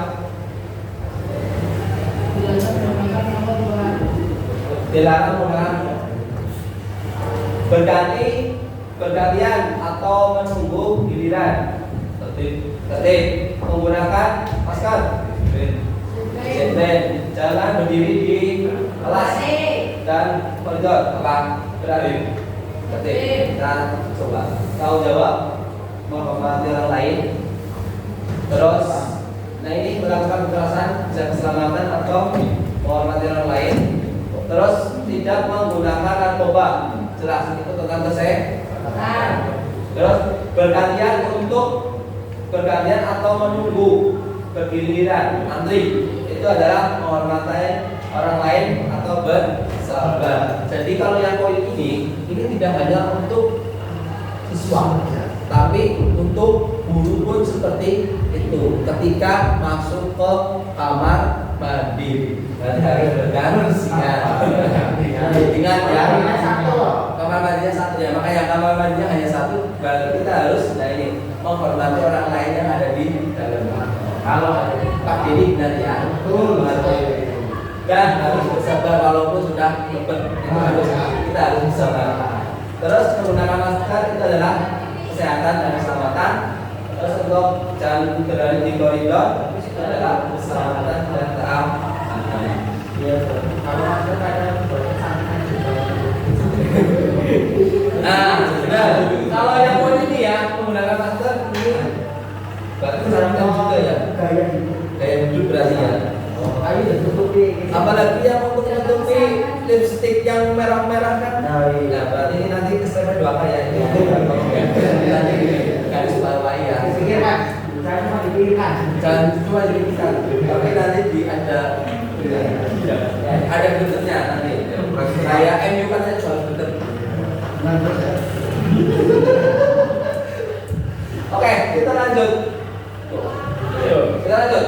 A: Dilarang menggunakan bergantian atau menunggu giliran. Tertib. Menggunakan masker. Disiplin. Jangan berdiri di kelas dan koridor. Apa? Berarti tertib. Dan coba tahu jawab, menghormati orang lain. Terus, nah ini melakukan kekerasan, bisa keselamatan atau menghormati orang lain. Terus tidak menggunakan narkoba. jelas itu tentang kesehatan.
C: Nah,
A: Terus bergantian atau menunggu bergiliran antri itu adalah menghormati orang lain atau bersahabat. Jadi kalau yang poin ini tidak hanya untuk siswa, tapi untuk guru pun seperti itu. Ketika masuk ke kamar mandi, berarti harus bergantian. Ingat ya, kamar mandinya satu ya. Makanya kamar mandinya hanya satu, berarti kita harus menghormati orang lain yang ada di dalam. Kalau Pak Didi benar ya, dan harus bersabar walaupun sudah lepet. Kita harus bersabar. Terus menggunakan masker itu adalah kesehatan dan keselamatan. Terus untuk jalan berlari di koridor itu adalah keselamatan dan keamanan.
B: Kalau masker kadang santai juga.
A: Nah, sudah. Kalau yang poin ini ya menggunakan masker ini berarti sarankan juga ya. Gaya hidup berarti ya.
B: Ayo ditutupi.
A: Apalagi yang untuk menutupi lipstick yang merah-merah kan. Nah, berarti ini nanti keselnya 2 kali ya. Nanti garis bawahi ya.
B: Pikir Mas, saya cuma dipikirkan.
A: Jangan cuma dipikirkan, tapi nanti ada bentuknya nanti. Kayak MU kan ada jual bentuk. Oke, kita lanjut. Kita lanjut.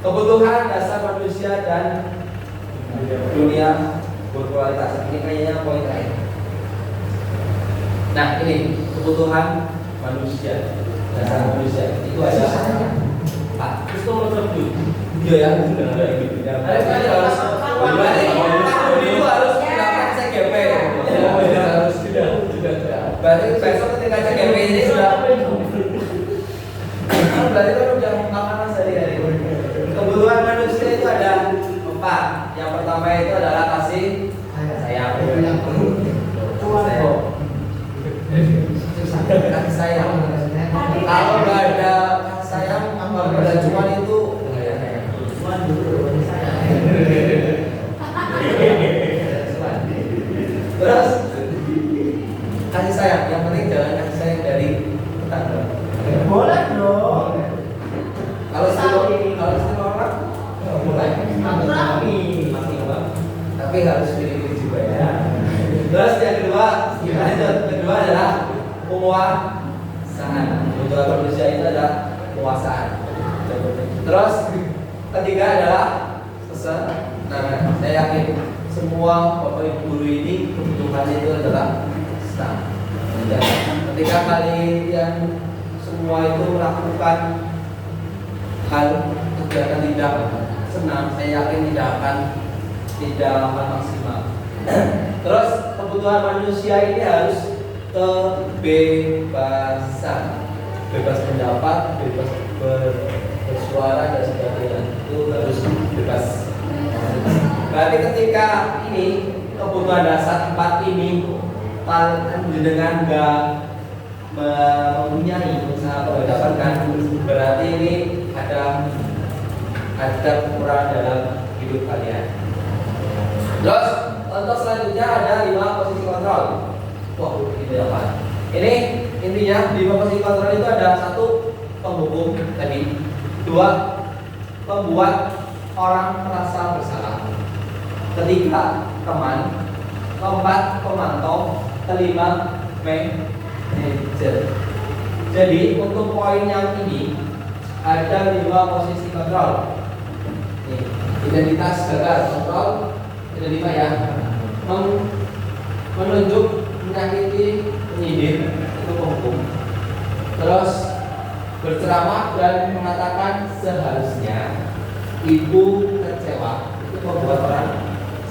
A: Kebutuhan dasar manusia dan dunia berkualitas. Ini kayaknya poin terakhir. Nah, ini kebutuhan manusia, dasar manusia. Itu ada Pak. Terus nomor 7. Iya ya, sudah ada ini. Harus mendapatkan CGP. Harus sudah. Berarti besok ketika CGP ini sudah. Berarti kan udah makanan sehari-hari. Kebutuhan manusia itu ada 4. Yang pertama itu adalah kasih sayang. Kasih sayang. Kalau nggak ada sayang, kalau nggak ada cuman itu terus kasih sayang. Yang penting jangan kasih sayang dari tetangga.
B: Boleh dong.
A: Kalau istimewa orang mulai tapi harus pilih-pilih juga ya. Terus yang kedua adalah penguasaan. Kebutuhan manusia itu adalah penguasaan. Terus ketiga adalah kesenangan. Saya yakin semua bapak ibu guru ini kebutuhannya itu adalah senang. Ketika kalian semua itu melakukan hal kegiatan tidak senang, saya yakin tidak akan maksimal. Terus kebutuhan manusia ini harus kebebasan, bebas pendapat, bebas bersuara dan sebagainya, itu harus bebas. Berarti ketika ini kebutuhan dasar 4 ini dengan nggak mempunyai usaha mendapatkan, berarti ini ada kekurangan dalam hidup kalian. Terus untuk selanjutnya ada 5 posisi kontrol. Wah, ini apa? Ini intinya 5 posisi kontrol itu ada 1 penghukum tadi, 2 membuat orang merasa bersalah, 3 teman, 4 pemantau, 5 manajer. Jadi untuk poin yang ini ada 5 posisi kontrol. Nih, identitas gagal kontrol ada 5 ya. Menunjuk, menyakiti, penyidik itu penghukum. Terus berceramah dan mengatakan seharusnya, ibu kecewa, itu membuat orang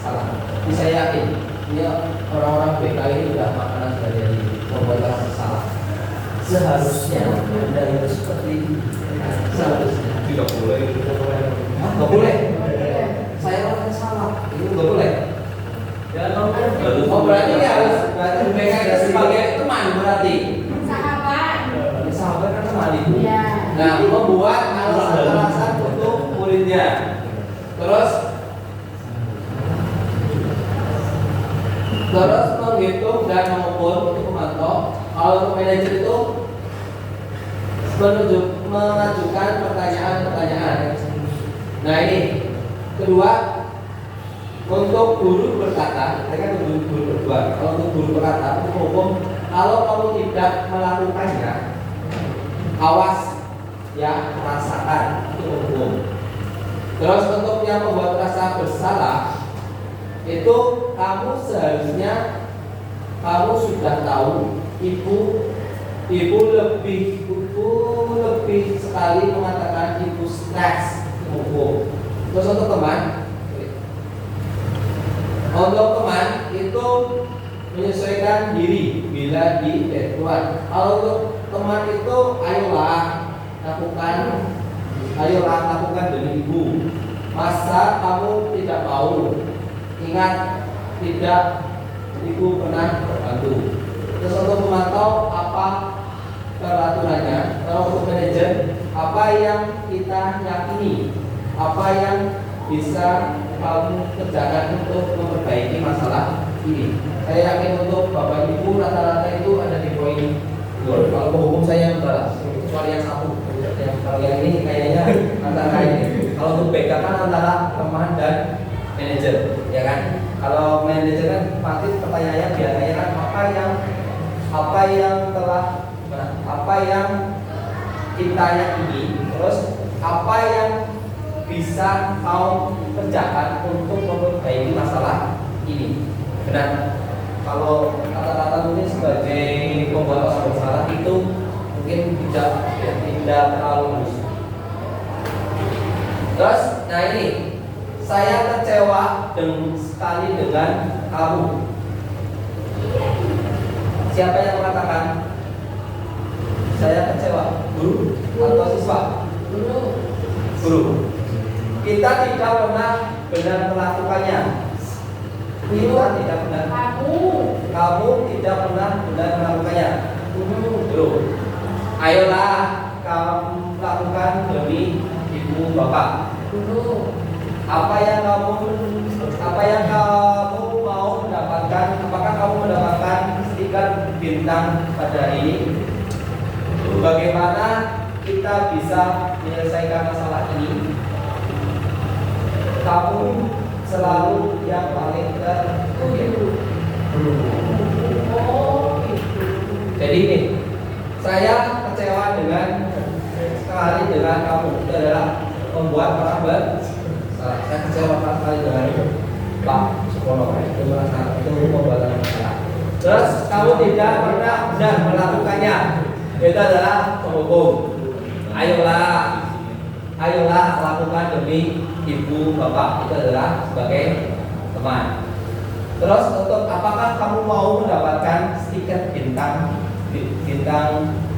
A: salah. Ini saya yakin, ini orang-orang BK ini sudah makanan sehari-hari, membuat orang salah. Seharusnya Anda itu seperti ini. Seharusnya
D: Tidak boleh.
A: nggak boleh. Saya orang yang salah, itu nggak boleh. Ya, berarti ini harus BK itu sebagai teman berarti.
C: sahabat.
A: Sahabat kan teman itu.
C: Iya.
A: Nah, membuat alasan-alasan untuk muridnya. Terus menghitung dan untuk memantau. Kalau untuk manajer itu mengajukan pertanyaan-pertanyaan. Nah ini kedua, untuk guru berkata, mereka guru berdua. Kalau untuk guru berkata, untuk hukum, kalau kamu tidak melakukannya, awas ya, rasakan, itu hukum. Terus untuk yang membuat rasa bersalah, itu kamu seharusnya kamu sudah tahu, ibu lebih sekali mengatakan ibu stres, hukum. Terus untuk teman itu menyesuaikan diri bila di deadline. Kalau untuk teman itu ayolah lakukan demi ibu. Masa kamu tidak mau? Ingat, tidak, ibu pernah terbantu. Terus untuk memantau apa peraturannya. Kalau untuk manajer, apa yang kita yakini, apa yang bisa kamu kerjakan untuk memperbaiki masalah ini. Saya yakin untuk bapak ibu rata-rata itu ada di poin 2. Kalau hukum saya enggak, kecuali yang satu. Kalau yang ini kayaknya antara ini. Kalau untuk BK kan antara teman dan manajer, ya kan? Kalau manajer kan pasti pertanyaannya biasanya kan apa yang kita yakini, terus apa yang bisa kau kerjakan untuk memperbaiki masalah ini. Benar. Kalau kata-kata mungkin sebagai pembuat masalah bersalah itu mungkin tidak terlalu halus. Terus, nah ini saya kecewa sekali dengan kamu. Siapa yang mengatakan? Saya kecewa, guru atau siswa? Guru. Kita tidak pernah benar melakukannya. Kita tidak benar. Kamu tidak pernah benar melakukannya. Guru. Ayolah kamu lakukan demi ibu bapak. Apa yang kamu mau mendapatkan? Apakah kamu mendapatkan stiker bintang pada ini? Bagaimana kita bisa menyelesaikan masalah ini? Kamu selalu yang paling tertutup. Jadi ini, saya kecewa sekali dengan kamu. Itu adalah membuat orang bersalah. Saya kecewa sekali dengan Pak Sukono. Itu pembuatan masalah. Terus kamu tidak pernah benar melakukannya. Itu adalah penghukum. Ayolah lakukan demi ibu bapak. Itu adalah sebagai teman. Terus untuk apakah kamu mau mendapatkan stiker bintang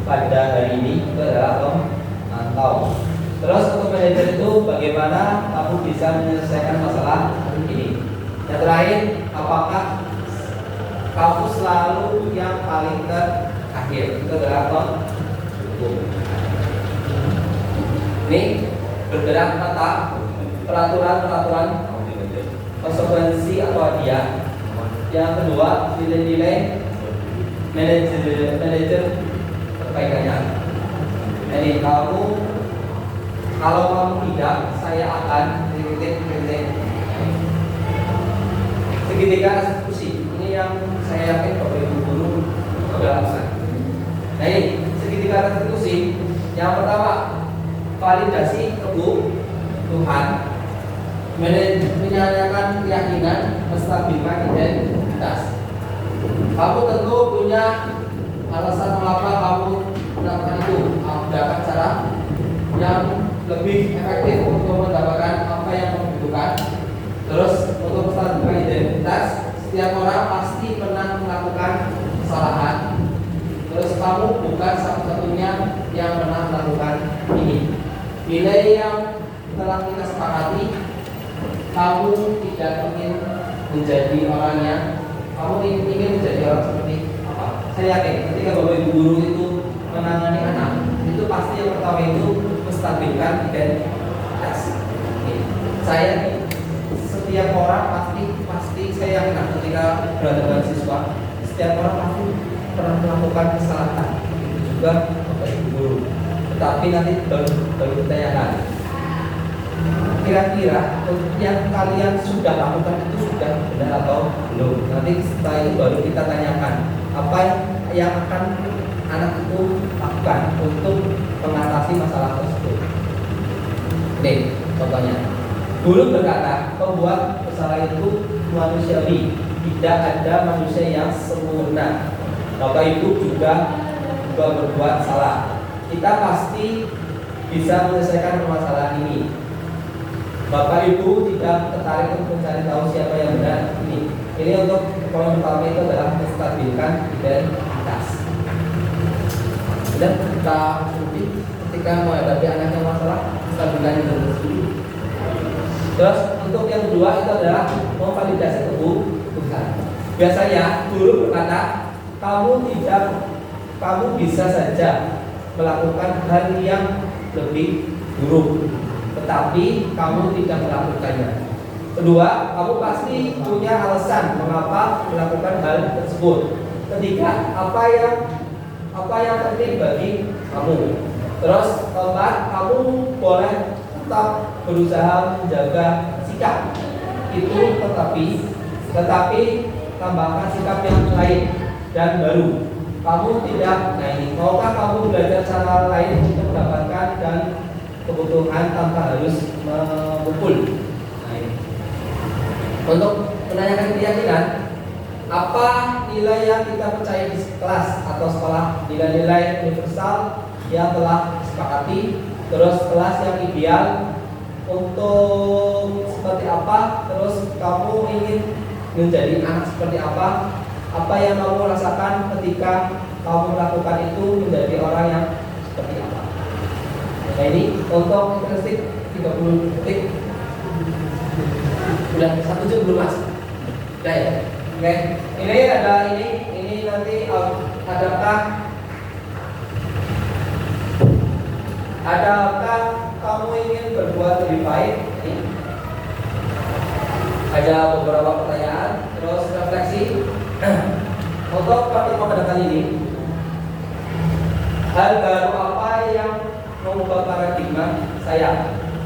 A: pada hari ini? Itu adalah pemantau. Terus untuk manajer itu bagaimana kamu bisa menyelesaikan masalah ini? Yang terakhir, apakah kamu selalu yang paling terakhir? Itu adalah penghukum. Ini bergerak mata peraturan konsekuensi atau hadiah. Yang kedua, nilai-nilai manajer perbaikannya. Jadi kalau kamu tidak, saya akan kritik segitiga eksekusi. Ini yang saya yakin Bapak Ibu guru sudah lakukan. Nah ini segitiga eksekusi. Yang pertama, validasi kebutuhan, menyatakan keyakinan, menstabilkan identitas. Kamu tentu punya alasan mengapa kamu melakukan itu. Mendapatkan cara yang lebih efektif untuk mendapatkan apa yang kamu butuhkan. Terus untuk menstabilkan identitas, setiap orang pasti pernah melakukan kesalahan. Terus kamu bukan satu-satunya yang pernah melakukan ini. Nilai yang telah kita sepakati, kamu tidak ingin menjadi orangnya, kamu ingin menjadi orang seperti apa? Saya yakin ketika Bapak Ibu guru itu menangani anak, itu pasti yang pertama itu menstabilkan identitas. Saya setiap orang pasti saya yakin ketika berada dengan siswa, setiap orang pasti juga Bapak Ibu guru. Tetapi nanti baru ditanyakan. Kira-kira yang kalian sudah lakukan itu sudah benar atau belum? Nanti setelah itu baru kita tanyakan apa yang akan anak itu lakukan untuk mengatasi masalah tersebut. Nih, contohnya. Guru berkata, pembuat kesalahan itu manusiawi, tidak ada manusia yang sempurna. Bapak Ibu juga berbuat salah. Kita pasti bisa menyelesaikan permasalahan ini. Bapak Ibu tidak tertarik untuk mencari tahu siapa yang benar ini. Ini untuk poin pertama itu adalah menstabilkan identitas. Dan kita ketika menghadapi anak yang masalah, stabilkan identitas dulu. Terus untuk yang kedua itu adalah memvalidasi kebutuhan. Biasanya guru berkata, kamu bisa saja melakukan hal yang lebih buruk, tetapi kamu tidak melakukannya. Kedua, kamu pasti punya alasan mengapa melakukan hal tersebut. Ketiga, apa yang penting bagi kamu. Terus keempat, kamu boleh tetap berusaha menjaga sikap itu, tetapi tambahkan sikap yang lain dan baru. Kamu tidak, nah ini, maukah kamu belajar cara lain untuk mendapatkan dan kebutuhan tanpa harus memukul? Nah ini. Untuk menanyakan keyakinan, apa nilai yang kita percaya di kelas atau sekolah, nilai-nilai universal yang telah disepakati, terus kelas yang ideal untuk seperti apa, terus kamu ingin menjadi anak seperti apa yang kamu rasakan ketika kamu melakukan itu, menjadi orang yang seperti apa. Nah ini untuk interstik 30 detik. Udah 1 jam belum mas? Udah ya? Oke, ini ada ini nanti adakah kamu ingin berbuat lebih baik? Ini ada beberapa pertanyaan, terus refleksi. Untuk pertemuan pada kali ini, hal baru apa yang mengubah paradigma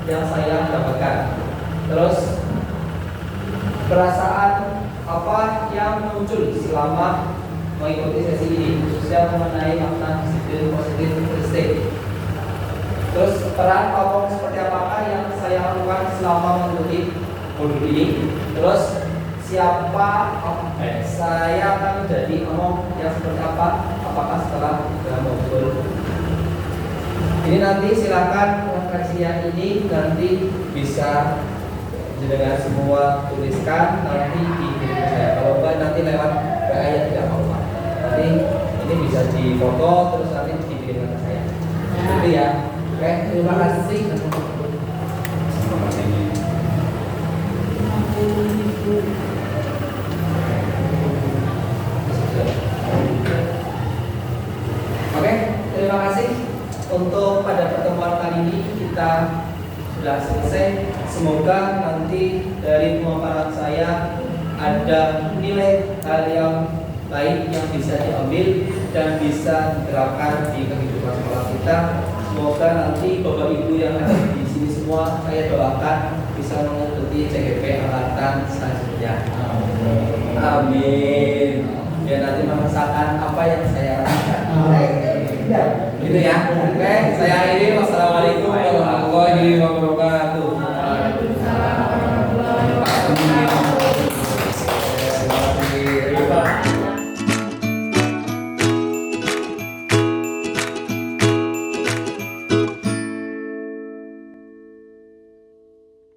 A: yang saya dapatkan? Terus perasaan apa yang muncul selama mengikuti sesi ini, khususnya mengenai makna positif interstik. Terus peran kamu seperti apakah yang saya lakukan selama mengikuti modul ini? Terus saya akan menjadi omong yang seperti apa? Apakah setelah modul ini? Nanti silakan refleksinya ini nanti bisa dengan semua tuliskan nanti di video saya. Kalau enggak nanti lewat WA ya tidak apa-apa. Nanti ini bisa difoto terus nanti dikirim ke saya. Itu ya. Oke, terima kasih. Oke, terima kasih. Untuk pada pertemuan kali ini kita sudah selesai. Semoga nanti dari pemaparan saya ada nilai hal yang baik yang bisa diambil dan bisa diterapkan di kehidupan sekolah kita. Semoga nanti Bapak Ibu yang ada di sini semua saya doakan bisa mengikuti CGP angkatan selanjutnya. Amin. Ya nanti merasakan apa yang saya rasakan. Gitu ya. Oke, saya akhiri. Wassalamualaikum warahmatullahi wabarakatuh.